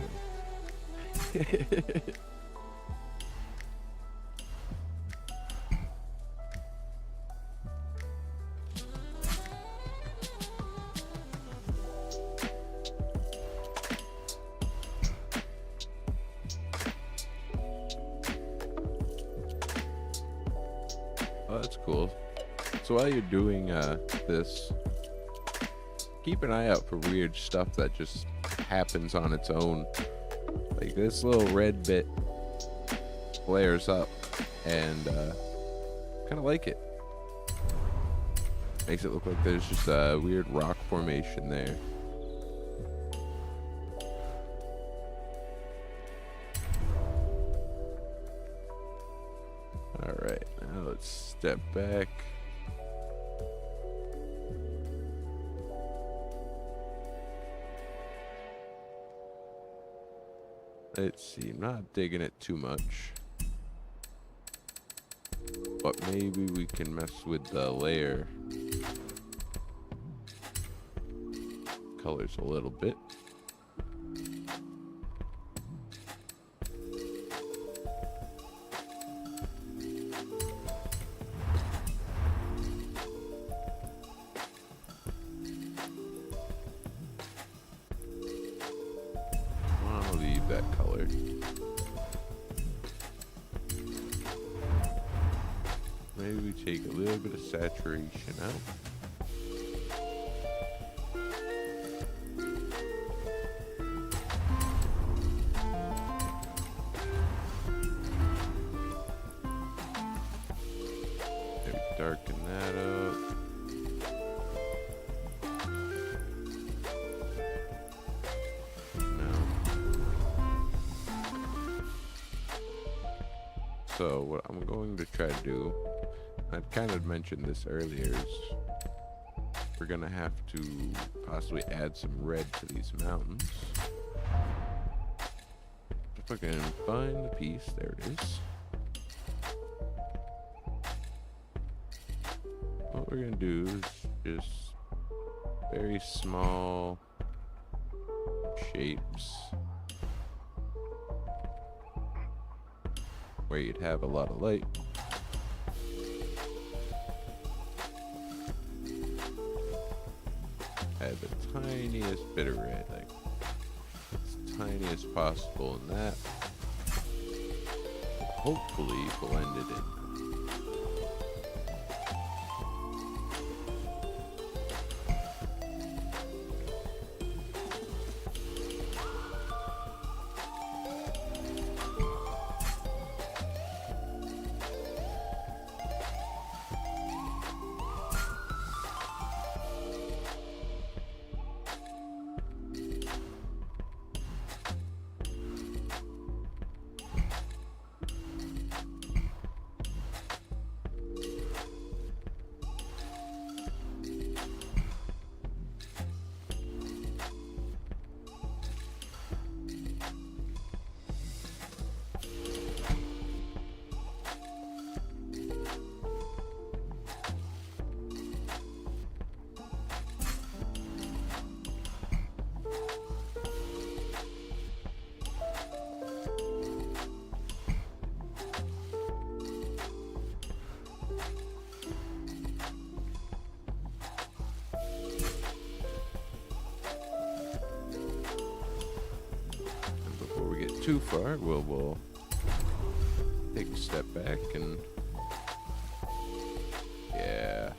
it. Oh, that's cool. So while you're doing this, keep an eye out for weird stuff that just happens on its own. Like this little red bit flares up and kind of like it. Makes it look like there's just a weird rock formation there. Alright, now let's step back. Let's see, I'm not digging it too much. But maybe we can mess with the layer colors a little bit. that color. Maybe we take a little bit of saturation out. Maybe darken that up. So what I'm going to try to do, I kind of mentioned this earlier, is we're gonna have to possibly add some red to these mountains. If I can find the piece, there it is. What we're gonna do is just very small shapes where you'd have a lot of light. Add the tiniest bit of red, like as tiny as possible, and that will hopefully blend it in. Too far, we'll take a step back and yeah,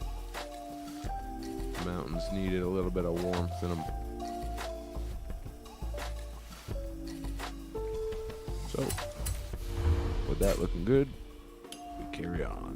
the mountains needed a little bit of warmth in them. So with that looking good, we carry on.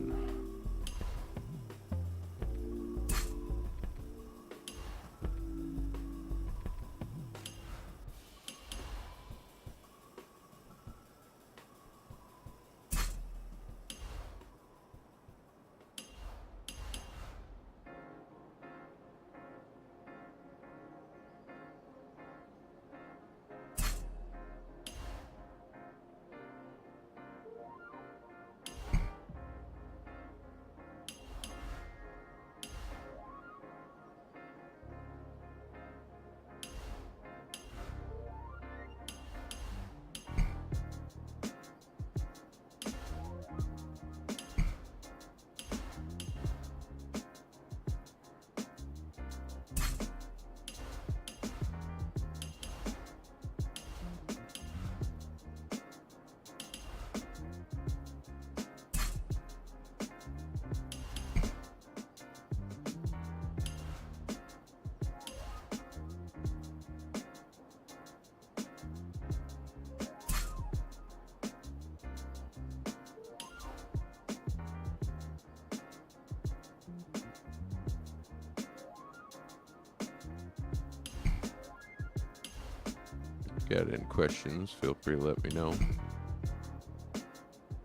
Got any questions, feel free to let me know.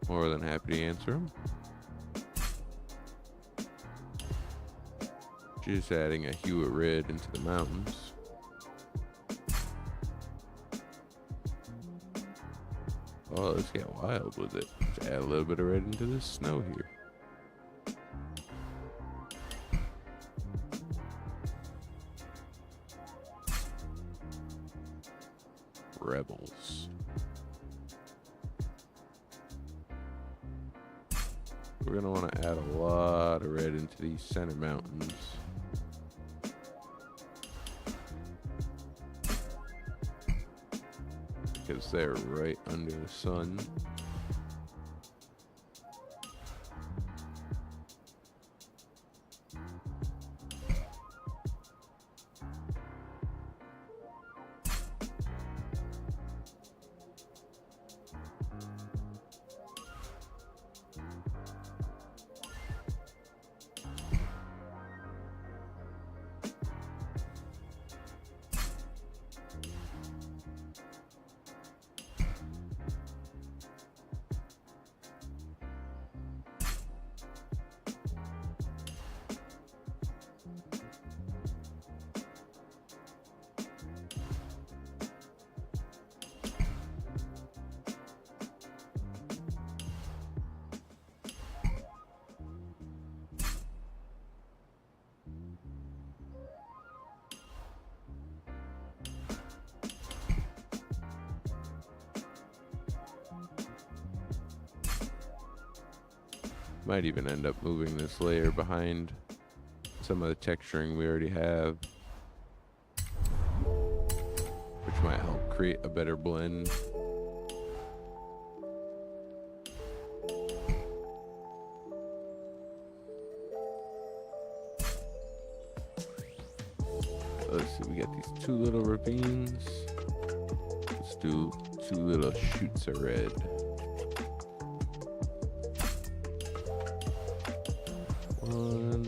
More than happy to answer them. Just adding a hue of red into the mountains. Oh, let's get wild with it. Let's add a little bit of red into the snow here. Rebels. We're gonna want to add a lot of red into these center mountains. because they're right under the sun. Might even end up moving this layer behind some of the texturing we already have, which might help create a better blend. Let's see, we got these two little ravines. Let's do two little shoots of red. One,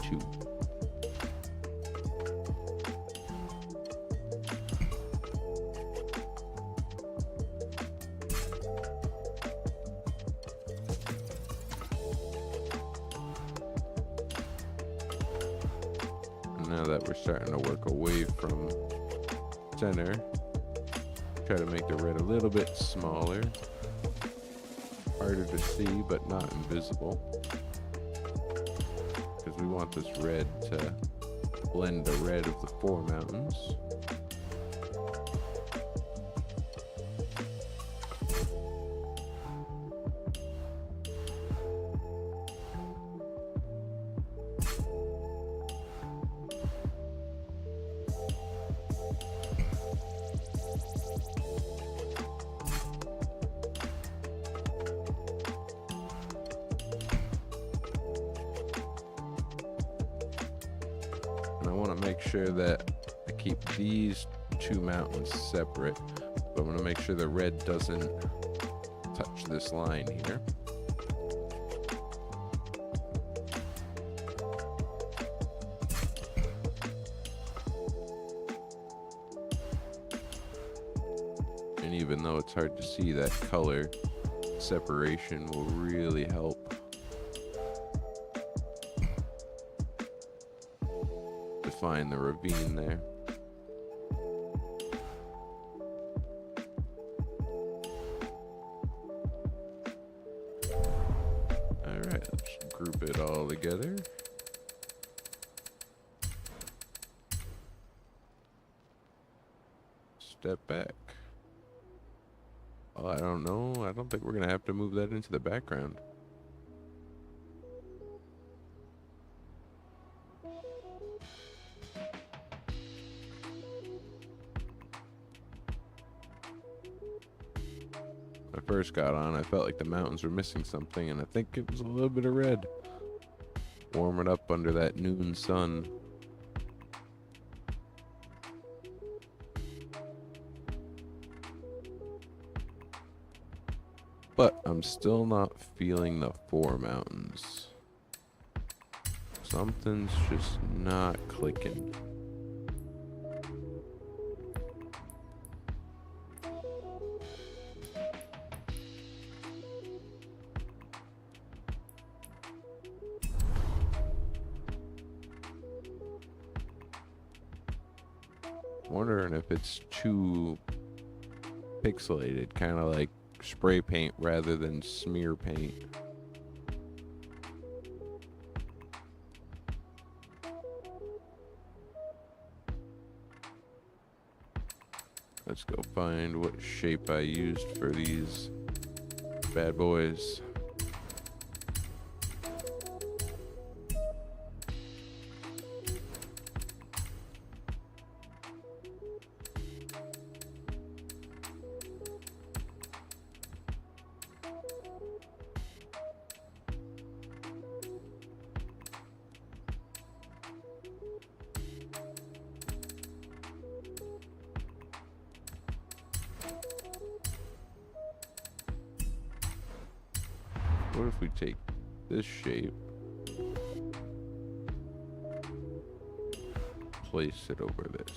two. And now that we're starting to work away from center, try to make the red a little bit smaller. Harder to see, but not invisible. Because we want this red to blend the red of the four mountains. And I want to make sure that I keep these two mountains separate. But I want to make sure the red doesn't touch this line here. And even though it's hard to see, that color separation will really help. Define the ravine there. Alright, let's group it all together. Step back. Oh, I don't know. I don't think we're gonna have to move that into the background. When I first got on, I felt like the mountains were missing something, and I think it was a little bit of red. Warm it up under that noon sun. But I'm still not feeling the four mountains. Something's just not clicking. Wondering if it's too pixelated, kind of like spray paint rather than smear paint. Let's go find what shape I used for these bad boys. what if we take this shape, place it over this?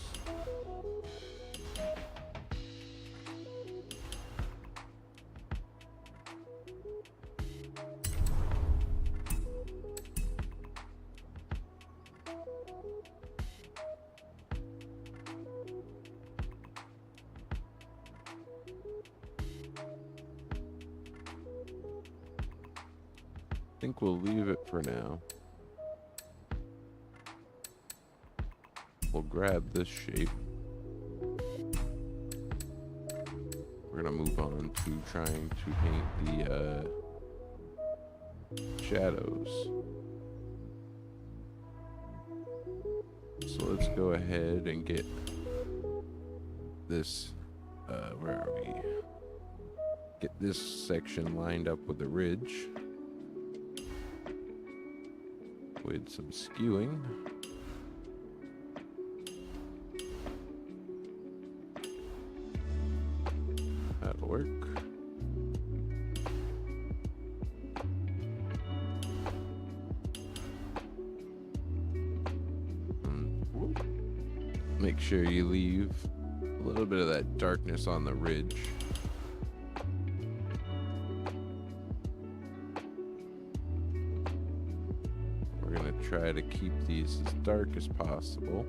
I think we'll leave it for now. We'll grab this shape. We're gonna move on to trying to paint the shadows. So let's go ahead and get this, where are we? Get this section lined up with the ridge. With some skewing. That'll work. Make sure you leave a little bit of that darkness on the ridge. We're gonna try to keep these as dark as possible.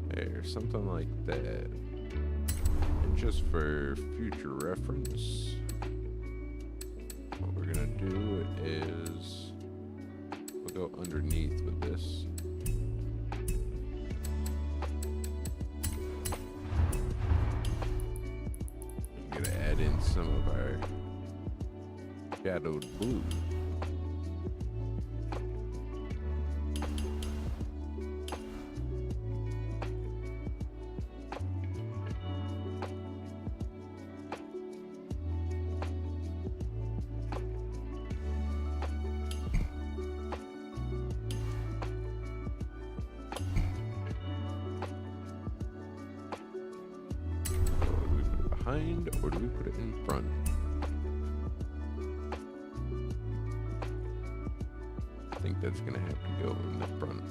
There, something like that. And just for future reference, what we're gonna do is we'll go underneath with this. I'm gonna add in some of our shadowed blue. Behind, or do we put it in front? I think that's gonna have to go in the front.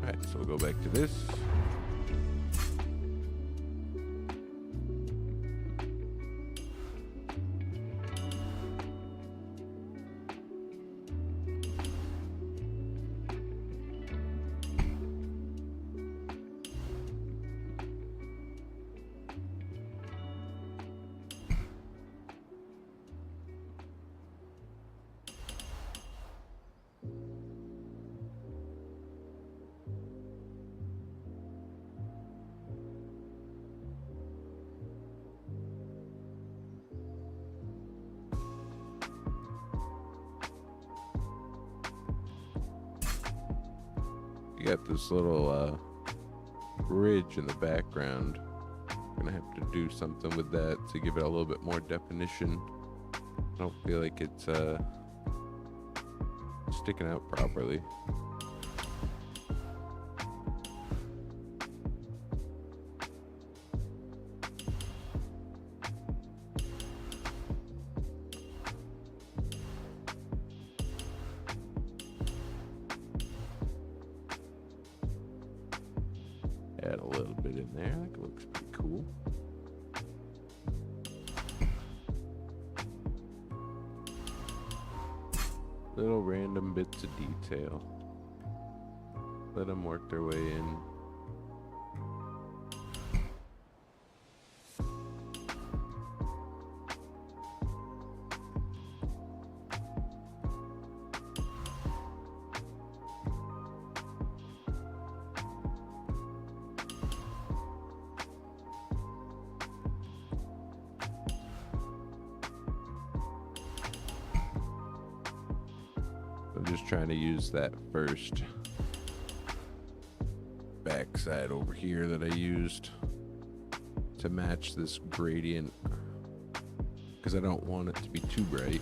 Alright, so we'll go back to this. You got this little ridge in the background. I'm gonna have to do something with that to give it a little bit more definition. I don't feel like it's sticking out properly. Add a little bit in there. That looks pretty cool. Little random bits of detail. Let them work their way in. I'm just trying to use that first backside over here that I used to match this gradient because I don't want it to be too bright.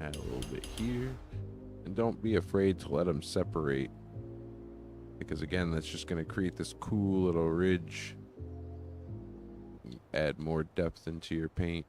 Add a little bit here. And don't be afraid to let them separate, because again, that's just going to create this cool little ridge. Add more depth into your paint.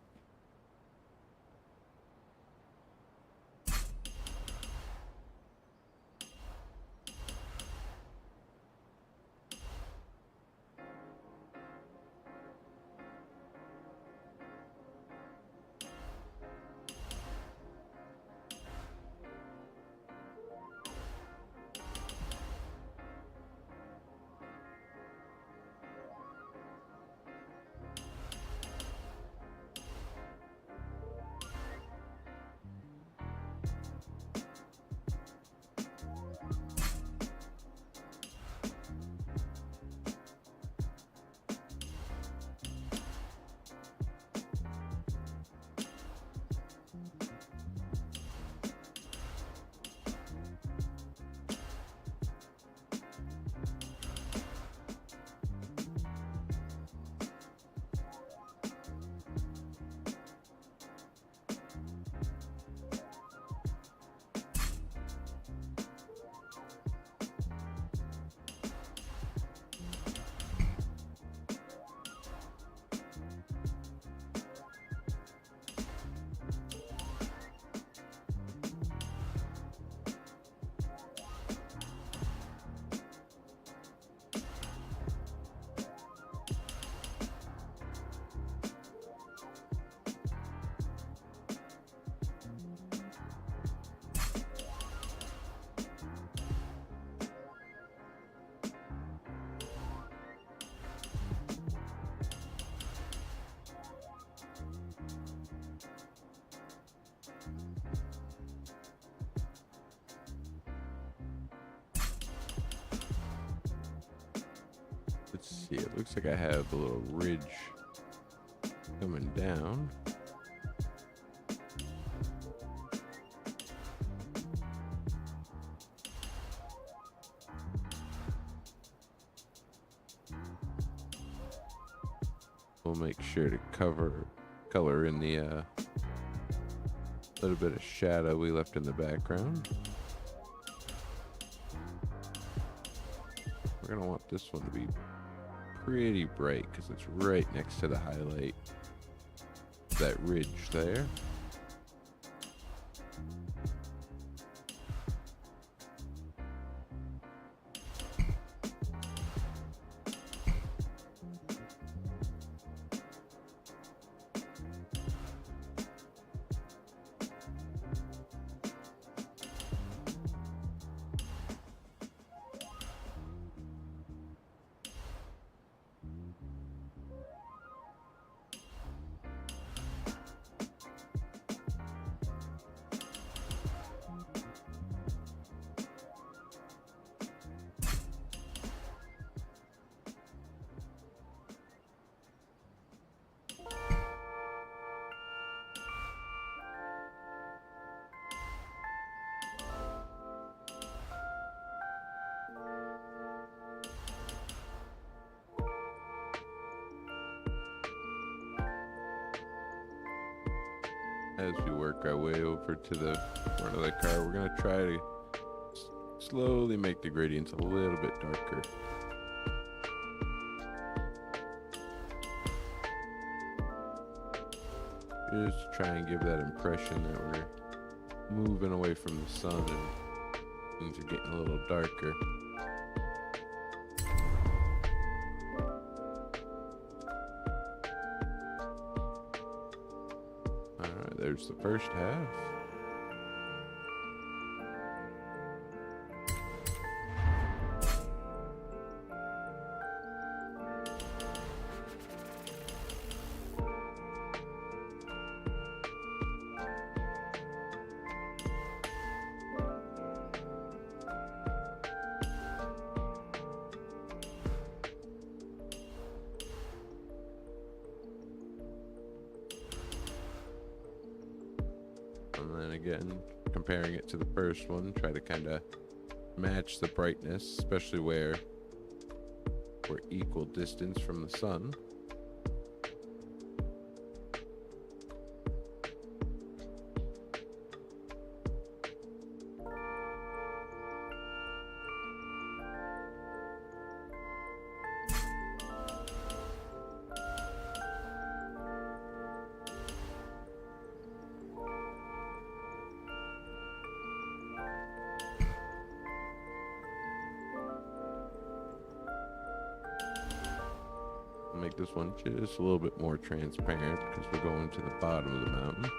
Let's see, it looks like I have a little ridge coming down. We'll make sure to color in the little bit of shadow we left in the background. We're gonna want this one to be pretty bright because it's right next to the highlight, that ridge there. As we work our way over to the front of the car, we're going to try to slowly make the gradients a little bit darker. Just to try and give that impression that we're moving away from the sun and things are getting a little darker. There's the first half. And then again, comparing it to the first one, try to kind of match the brightness, especially where we're equal distance from the sun. Make this one just a little bit more transparent because we're going to the bottom of the mountain.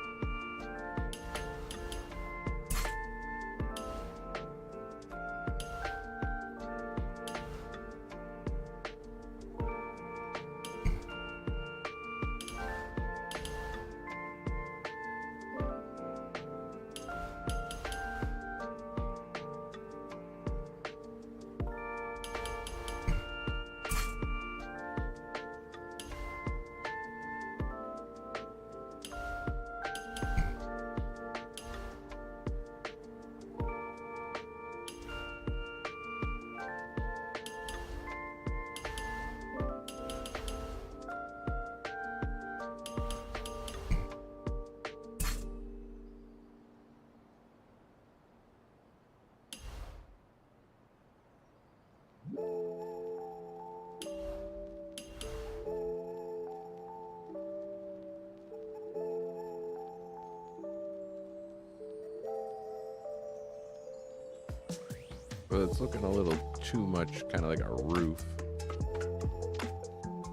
But it's looking a little too much, kind of like a roof.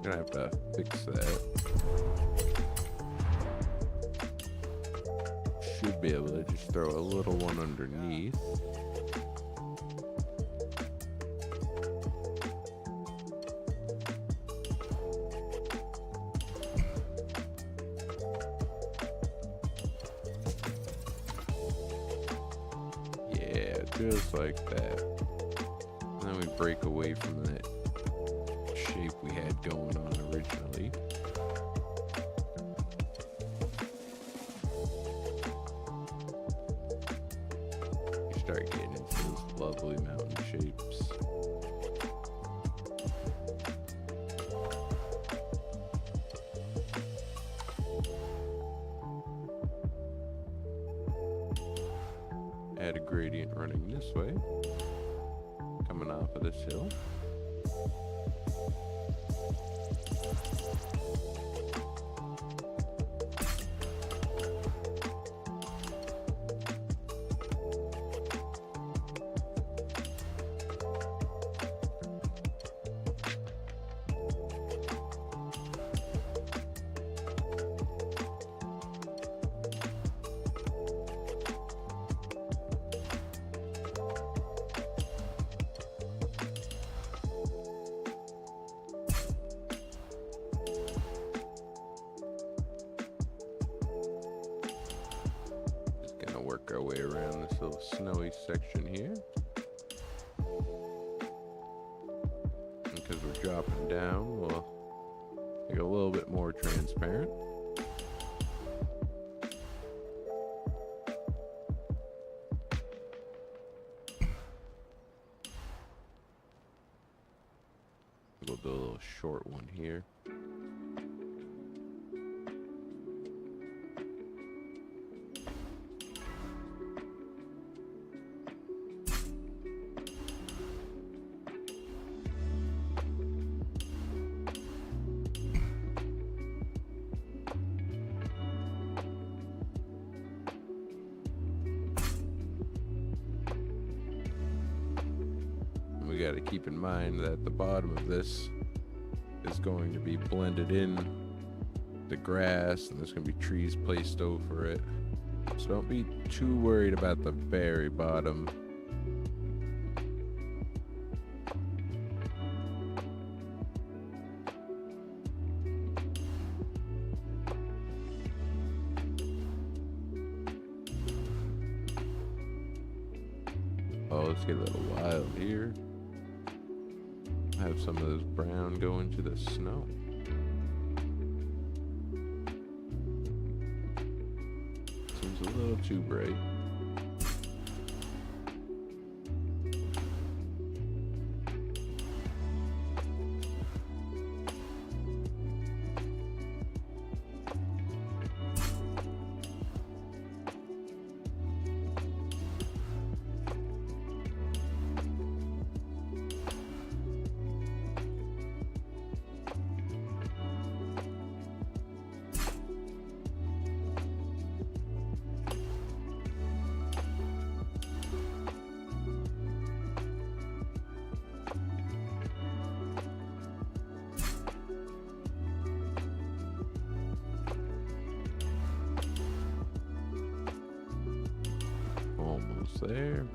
Gonna have to fix that. Should be able to just throw a little one underneath. Yeah, just like that. And then we break away from that shape we had going on originally. You start getting into those lovely mountain shapes. Add a gradient running this way, coming off of this hill. Work our way around this little snowy section here. And because we're dropping down, we'll make it a little bit more transparent. We'll do a little short one here. We got to keep in mind that the bottom of this is going to be blended in the grass, and there's going to be trees placed over it. So don't be too worried about the very bottom. Oh, let's get a little wild here. Have some of this brown go into the snow. Seems a little too bright. Almost there.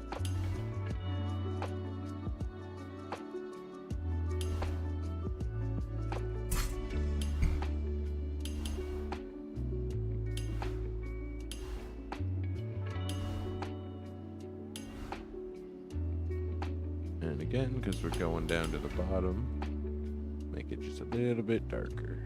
And again, because we're going down to the bottom, make it just a little bit darker.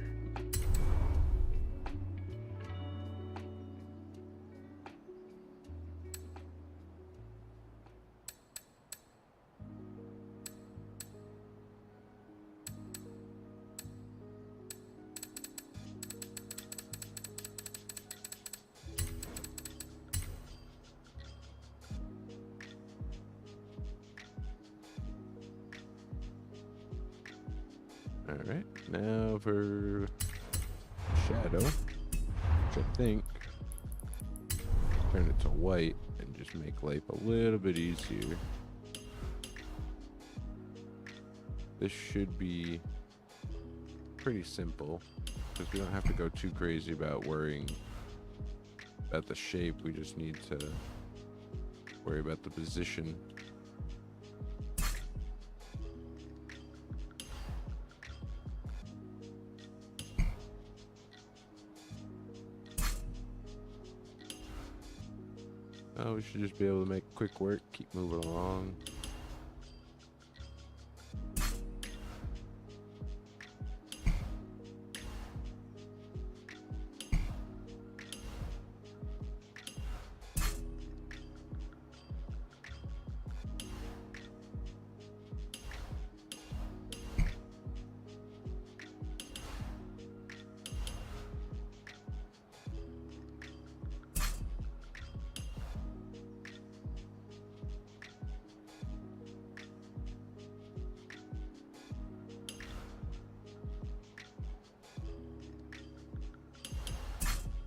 Alright, now for shadow, which I think turn it to white and just make life a little bit easier. This should be pretty simple because we don't have to go too crazy about worrying about the shape. We just need to worry about the position. Oh, we should just be able to make quick work, keep moving along.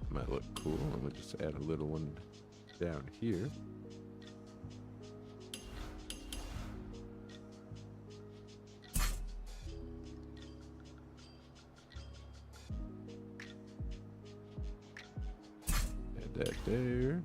Might look cool. I'm gonna just add a little one down here. Add that there.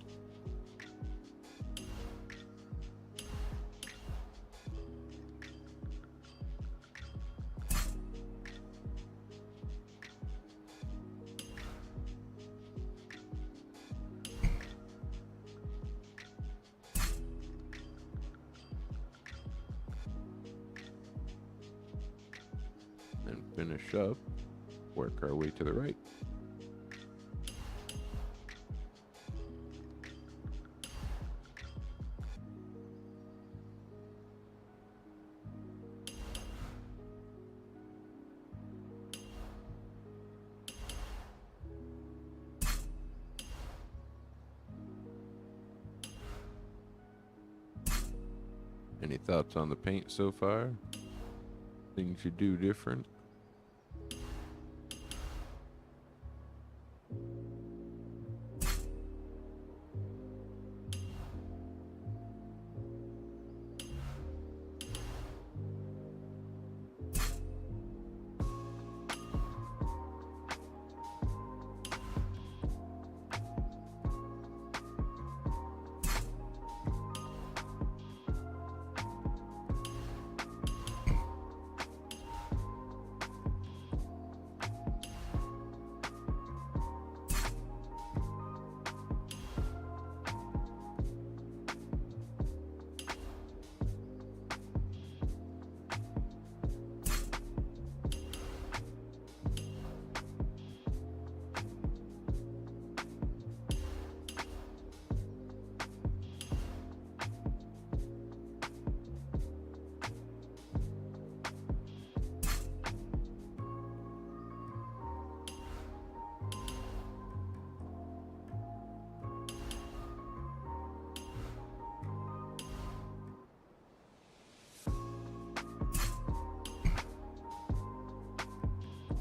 And finish up, work our way to the right. Any thoughts on the paint so far? Things you do different?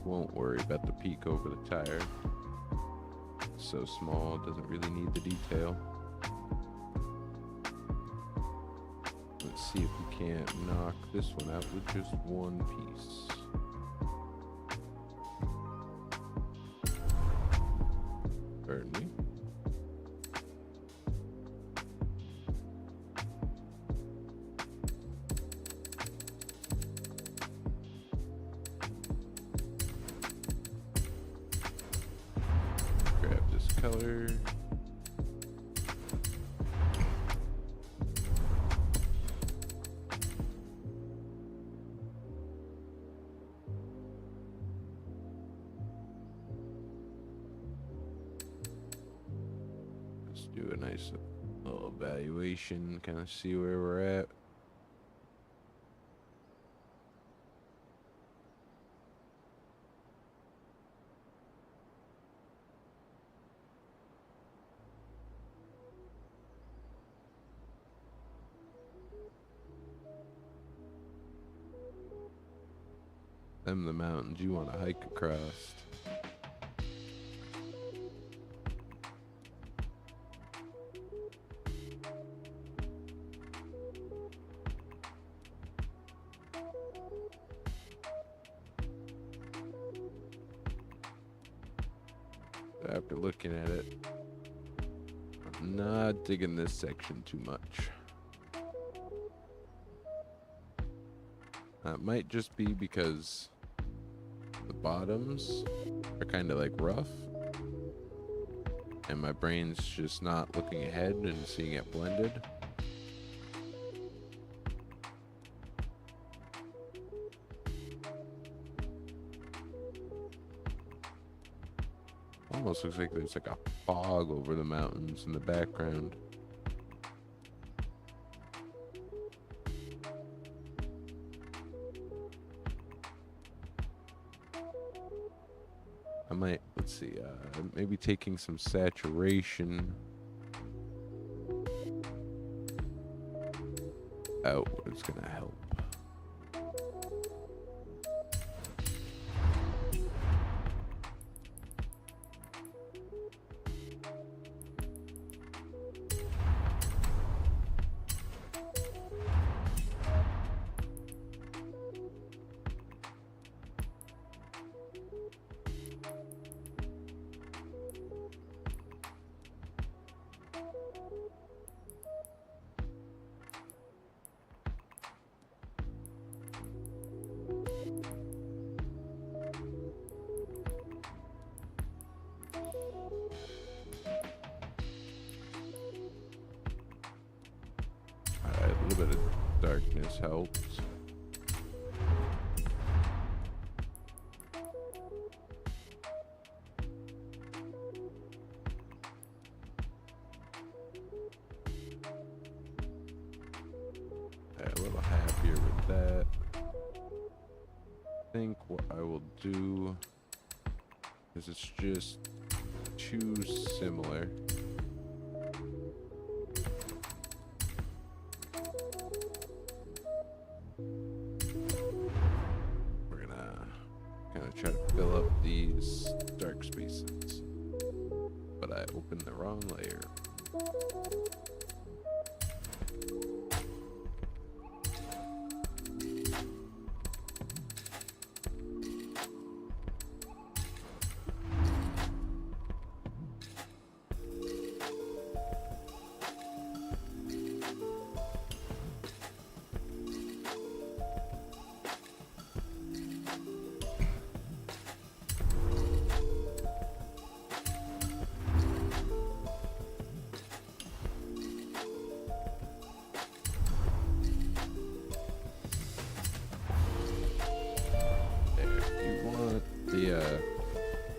Won't worry about the peak over the tire. It's so small, it doesn't really need the detail. Let's see if we can't knock this one out with just one piece. Pardon me. Grab this color. Let's do a nice little evaluation, kind of see where we're at. Them the mountains you want to hike across. After looking at it, I'm not digging this section too much. That might just be because the bottoms are kind of like rough, and my brain's just not looking ahead and seeing it blended. Almost looks like there's like a fog over the mountains in the background. I might, let's see, maybe taking some saturation out is gonna help. A little bit of darkness helps. A little happier with that. I think what I will do is it's just too similar. We're gonna kind of try to fill up these dark spaces, but I opened the wrong layer.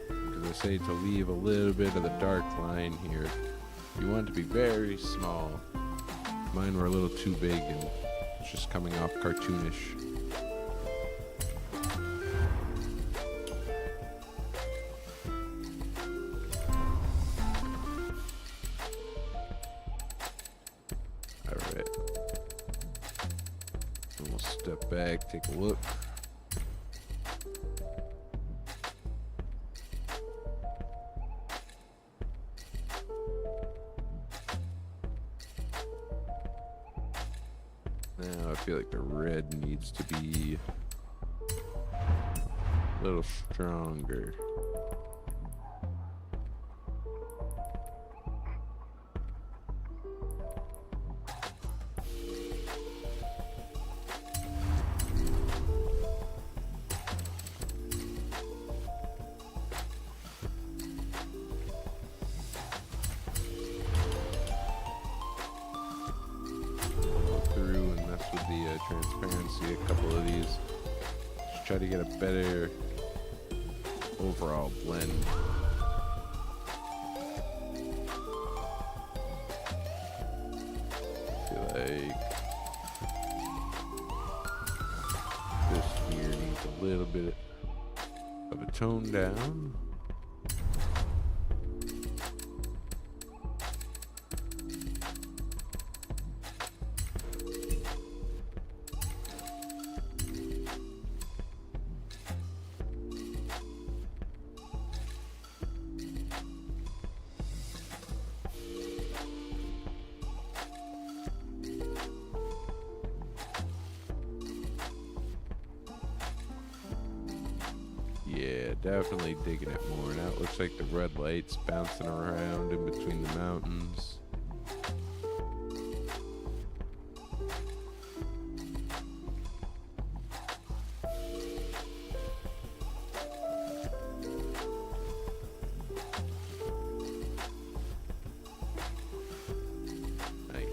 Because I say to leave a little bit of the dark line here. You want it to be very small. Mine were a little too big and it's just coming off cartoonish. Alright. We'll step back, take a look. Now I feel like the red needs to be a little stronger. Transparency, a couple of these. Just try to get a better overall blend. I feel like this here needs a little bit of a tone down. Yeah, definitely digging it more. Now it looks like the red light's bouncing around in between the mountains. Nice.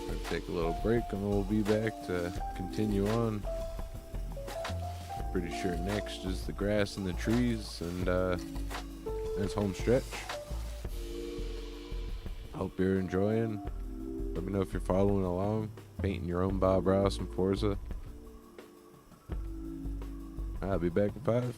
Let's take a little break and we'll be back to continue on. Pretty sure next is the grass and the trees, and it's home stretch. Hope you're enjoying. Let me know if you're following along, painting your own Bob Ross and Forza. I'll be back in 5.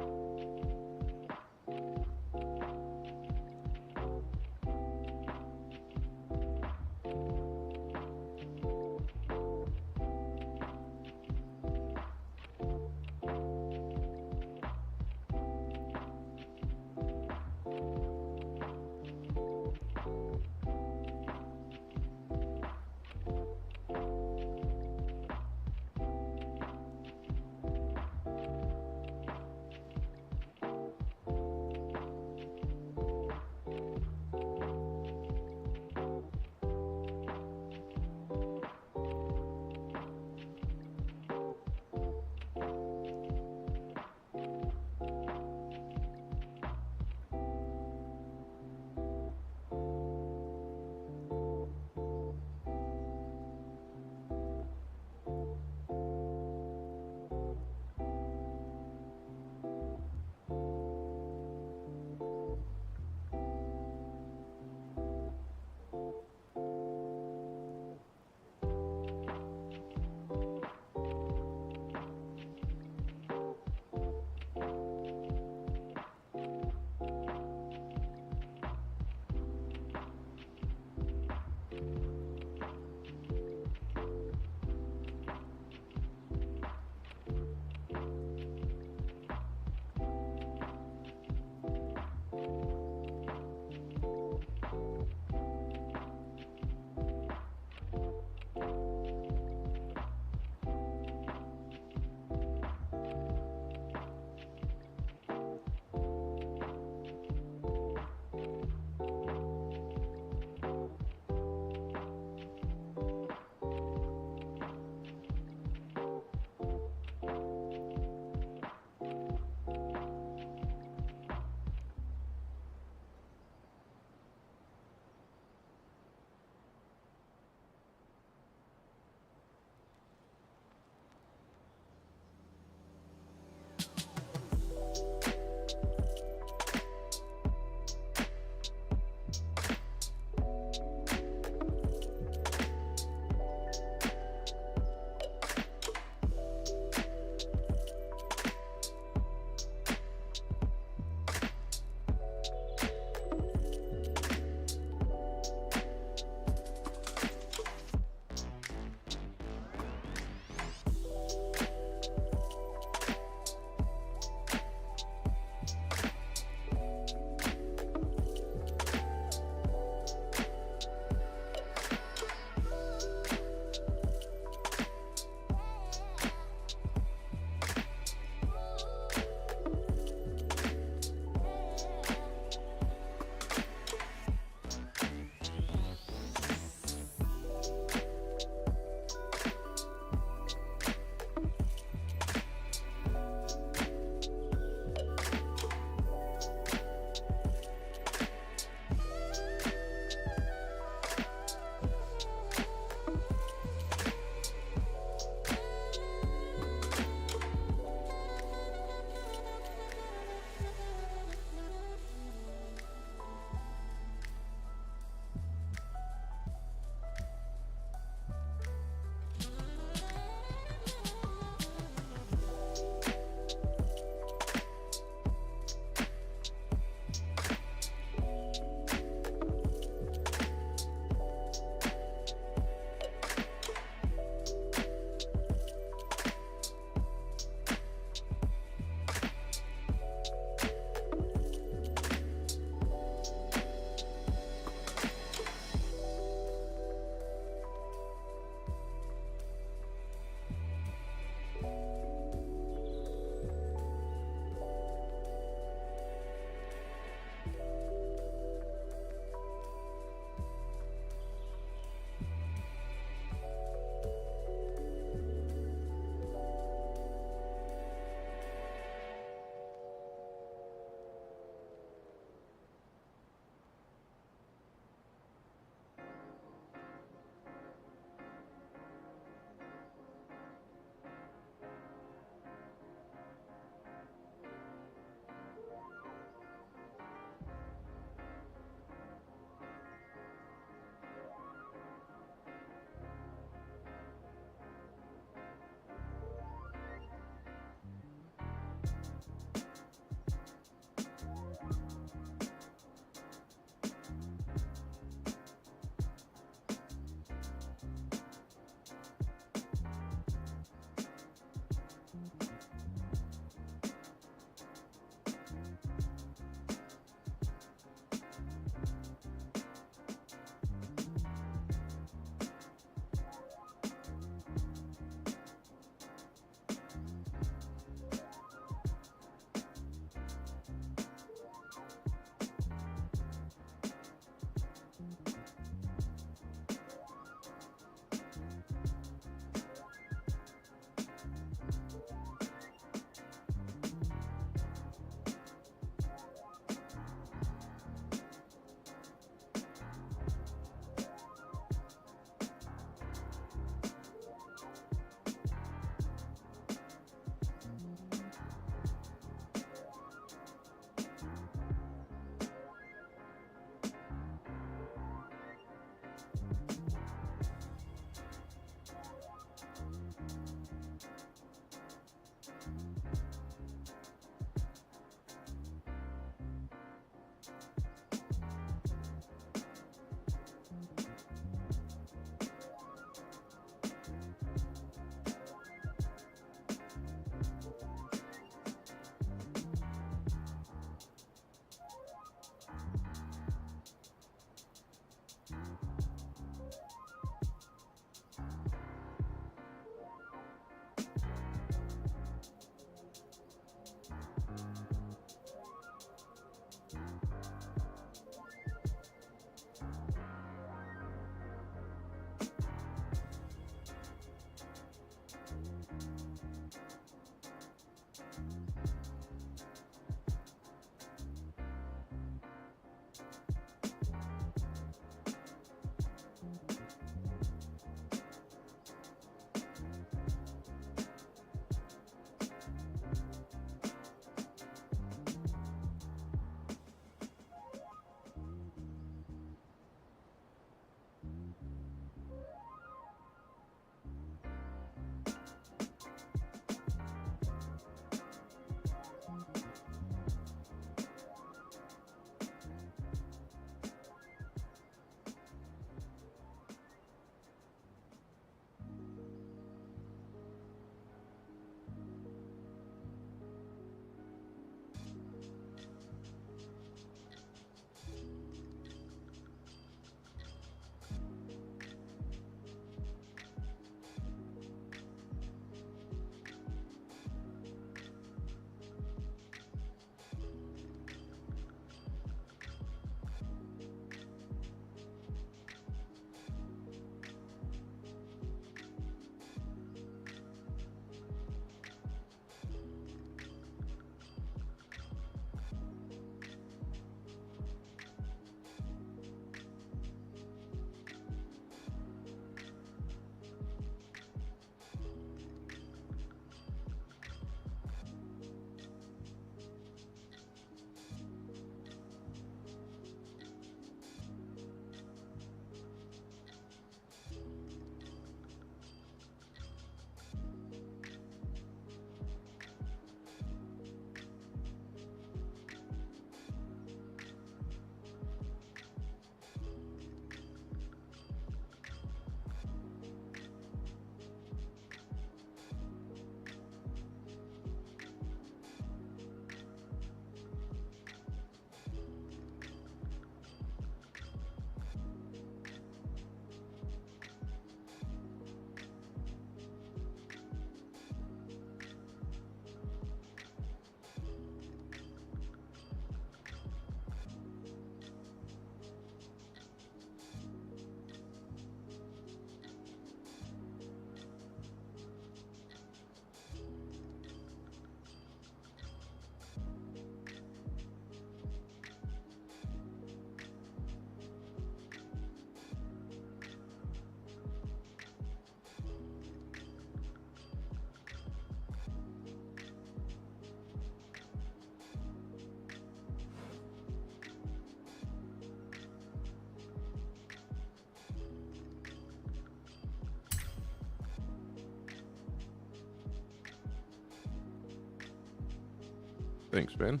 Thanks, man.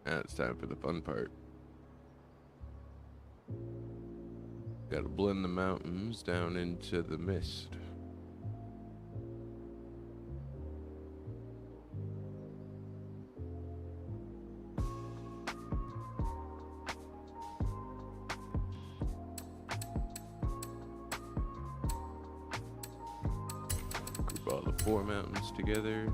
Now it's time for the fun part. Gotta blend the mountains down into the mist. Group all the 4 mountains together.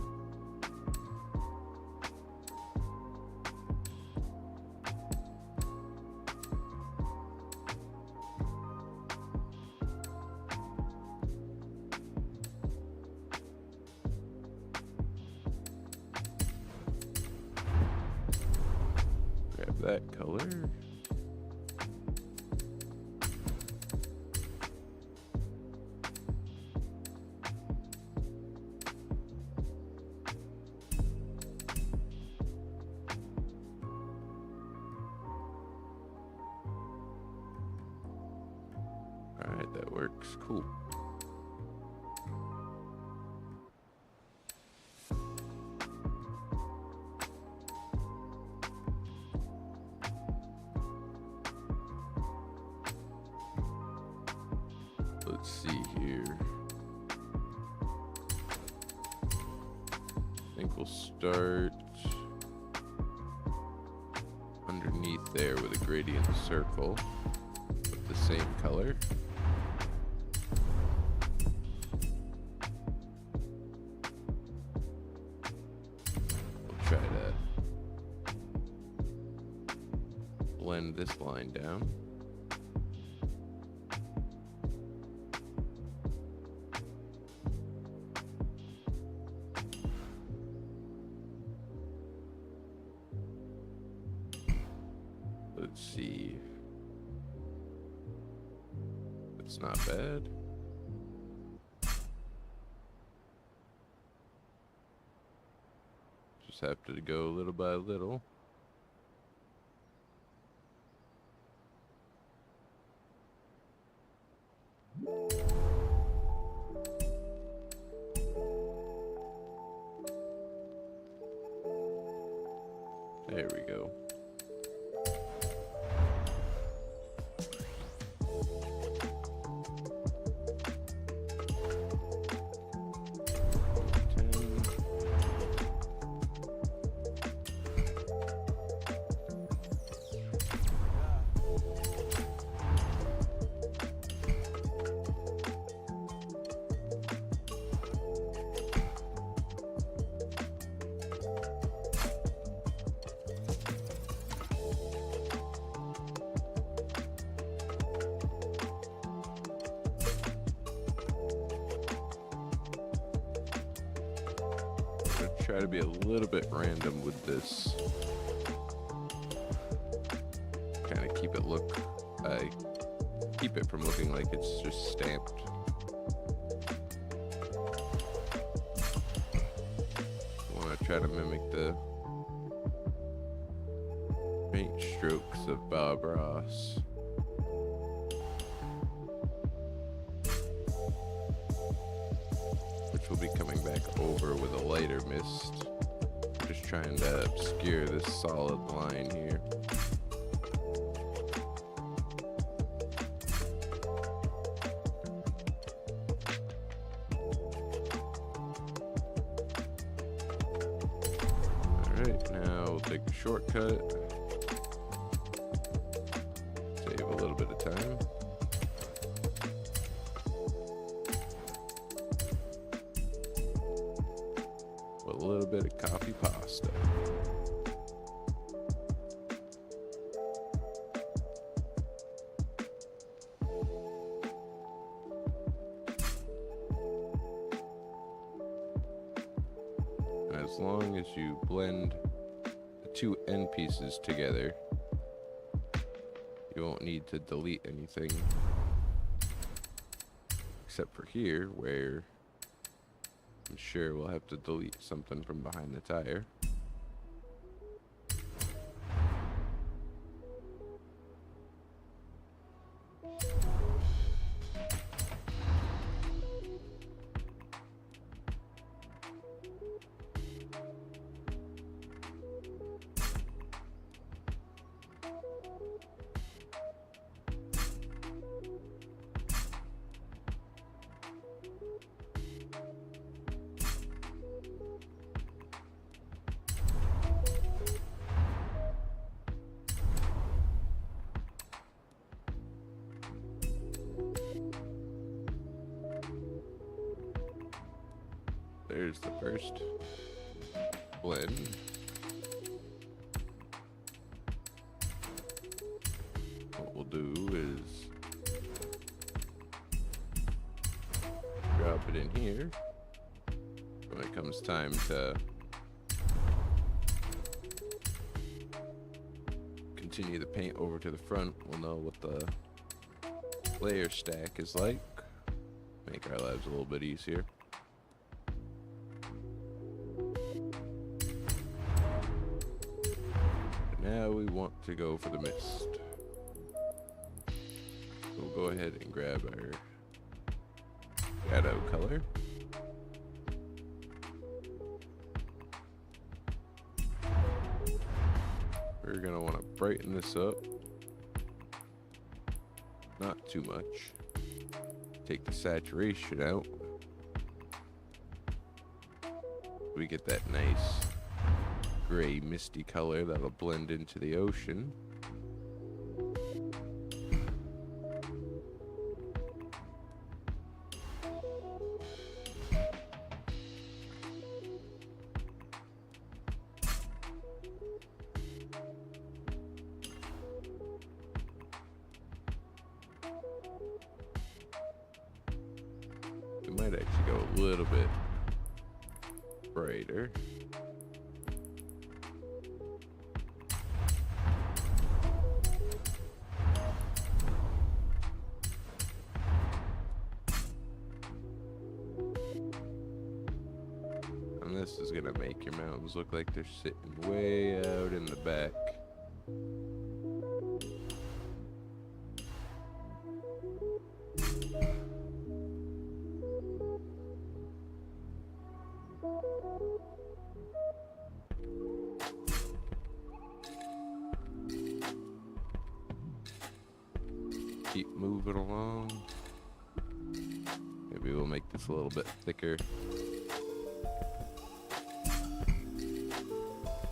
Grab that color. Alright, that works. Cool. Let's see here. I think we'll start underneath there with a gradient circle with the same color. We'll try to blend this line down. Let's see. It's not bad. Just have to go little by little. There we go. Try to be a little bit random with this. Kind of keep it from looking like it's just stamped. I want to try to mimic the paint strokes of Bob Ross. Which will be coming back over with a lighter mist. I'm just trying to obscure this solid line here. Alright, now we'll take a shortcut. Save a little bit of time. With a little bit of coffee pasta. As long as you blend the 2 end pieces together, You won't need to delete anything. Except for here, where I'm sure we'll have to delete something from behind the tire. There's the first blend. What we'll do is drop it in here. When it comes time to continue the paint over to the front, we'll know what the layer stack is like. Make our lives a little bit easier. Now we want to go for the mist. We'll go ahead and grab our shadow color. We're gonna want to brighten this up. Not too much. Take the saturation out. We get that nice gray misty color that'll blend into the ocean. We might actually go a little bit brighter. And this is gonna make your mountains look like they're sitting way out in the back. Keep moving along. Maybe we'll make this a little bit thicker.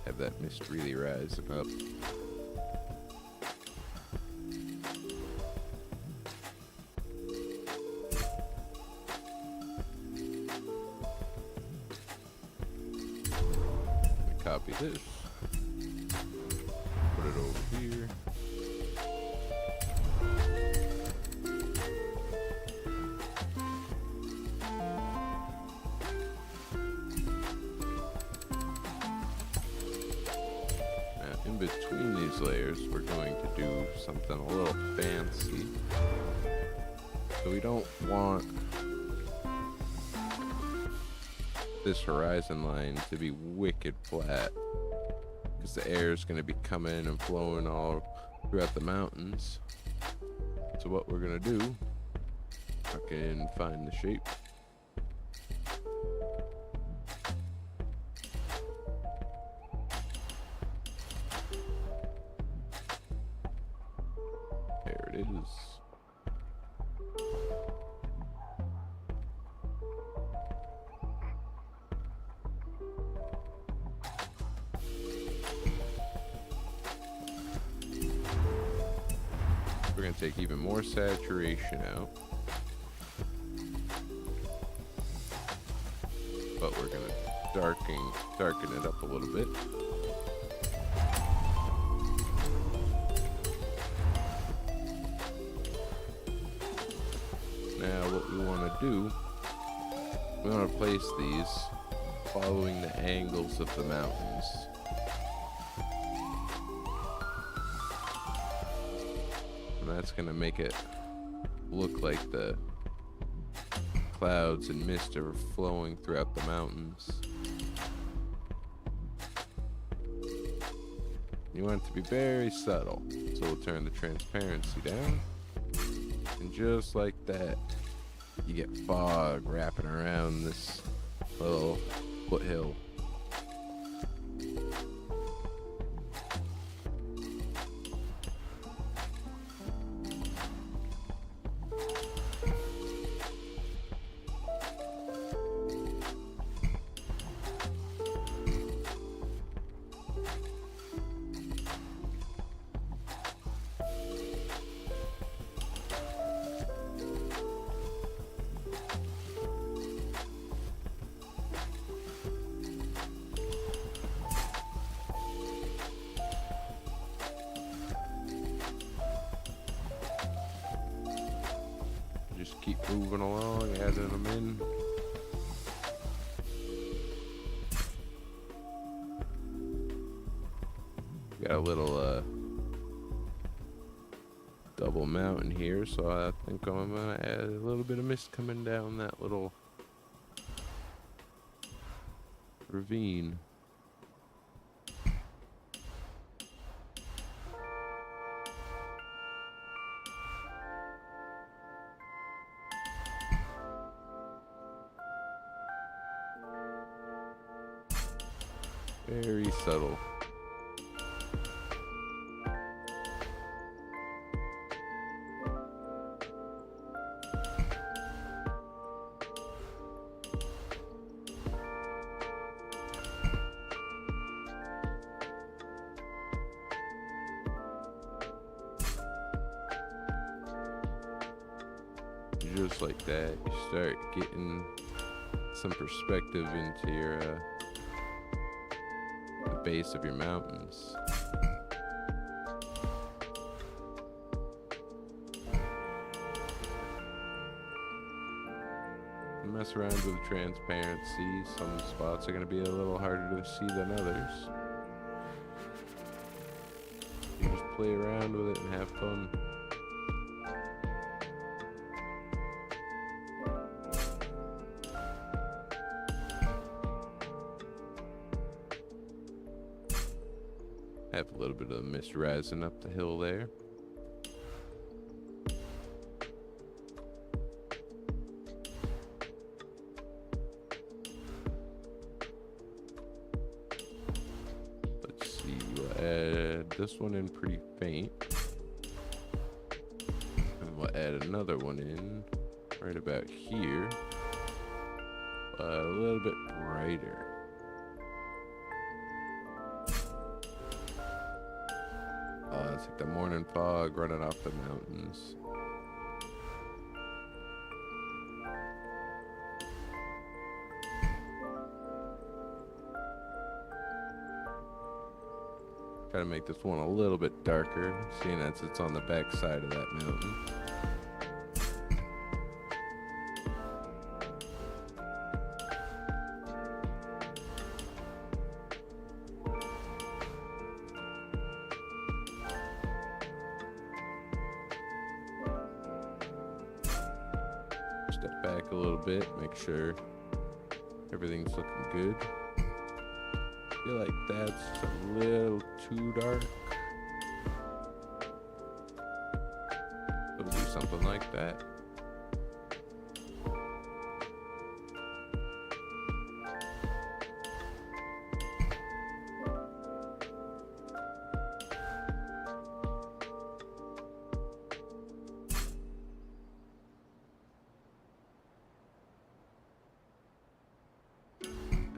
Have that mist really rising up. Copy this. Put it over here. In between these layers, we're going to do something a little fancy. So we don't want this horizon line to be wicked flat, because the air is going to be coming and flowing all throughout the mountains. So what we're going to do, fucking find the shape. There it is. We're going to take even more saturation out. But we're going to darken it up a little bit. Now what we want to do, we want to place these following the angles of the mountains. that's gonna make it look like the clouds and mist are flowing throughout the mountains. You want it to be very subtle, so we'll turn the transparency down, and just like that, you get fog wrapping around this little foothill. Just keep moving along, adding them in. Got a little double mountain here, so I think I'm gonna add a little bit of mist coming down that little ravine. Very subtle. Just like that, you start getting some perspective into your the base of your mountains. Mess around with transparency. Some spots are going to be a little harder to see than others. You just play around with it and have fun. Have a little bit of mist rising up the hill there. Let's see, we'll add this one in pretty faint. And we'll add another one in right about here. A little bit brighter. It's like the morning fog running off the mountains. Try to make this one a little bit darker, seeing as it's on the back side of that mountain. Step back a little bit, make sure everything's looking good. I feel like that's a little too dark. We'll do something like that.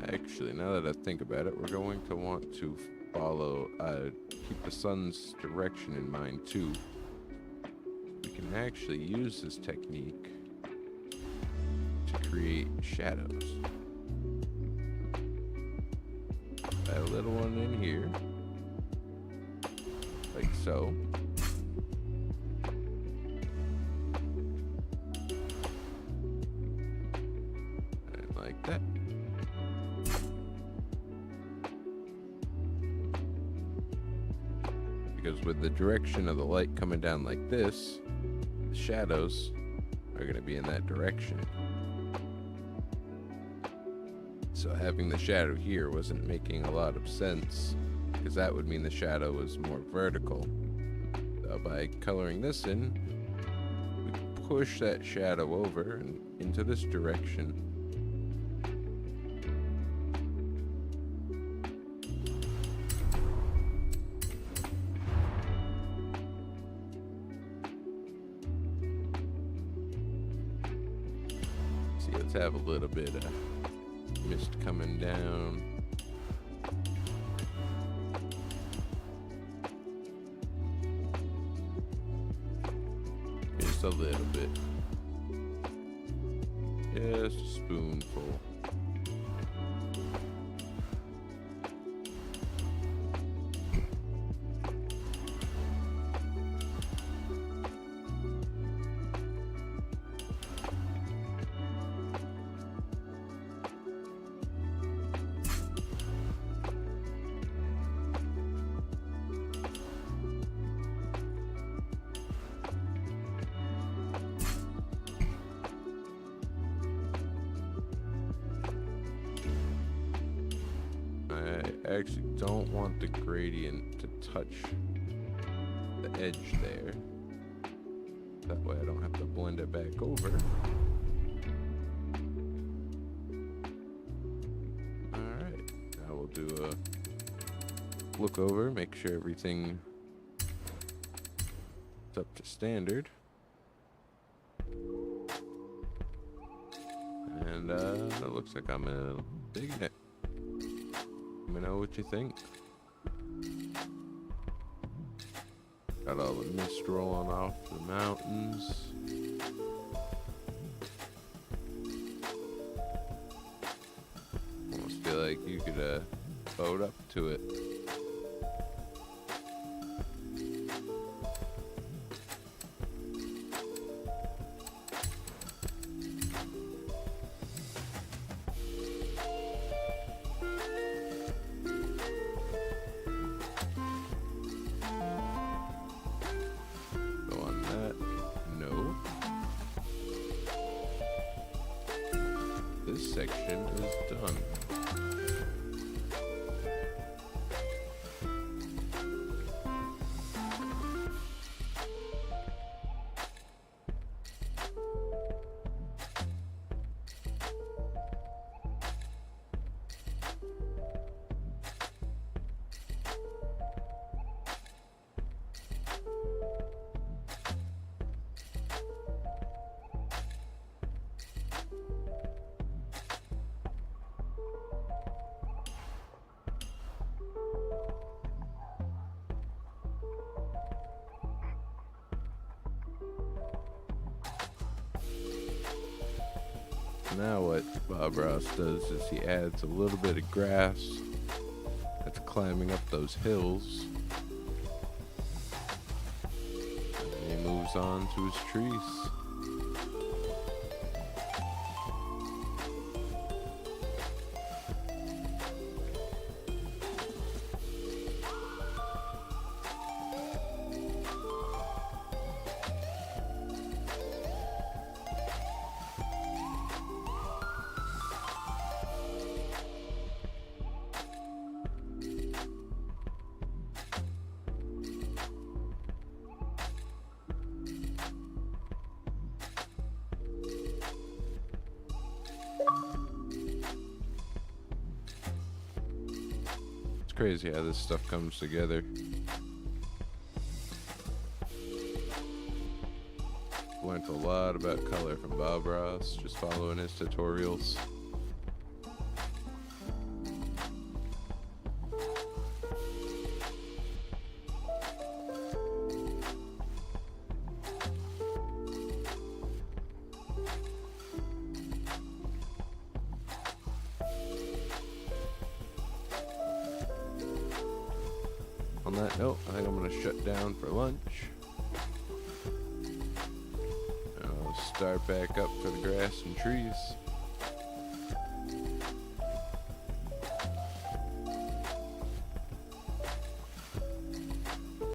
Actually, now that I think about it, we're going to want to follow, keep the sun's direction in mind too. We can actually use this technique to create shadows. Add a little one in here, like so. And like that. because with the direction of the light coming down like this, the shadows are going to be in that direction. So having the shadow here wasn't making a lot of sense, because that would mean the shadow was more vertical. So by coloring this in, we push that shadow over and into this direction. See, let's have a little bit of mist coming down. Just a little bit. Just a spoonful. I actually don't want the gradient to touch the edge there. That way I don't have to blend it back over. Alright, now we'll do a look over, make sure everything is up to standard. And it looks like I'm digging it. Let me know what you think. Got all the mist rolling off the mountains. Almost feel like you could boat up to it. This section is done. Now what Bob Ross does is he adds a little bit of grass that's climbing up those hills. And he moves on to his trees. Crazy how this stuff comes together. Learned a lot about color from Bob Ross, just following his tutorials. On that note, I think I'm going to shut down for lunch. I'll start back up for the grass and trees.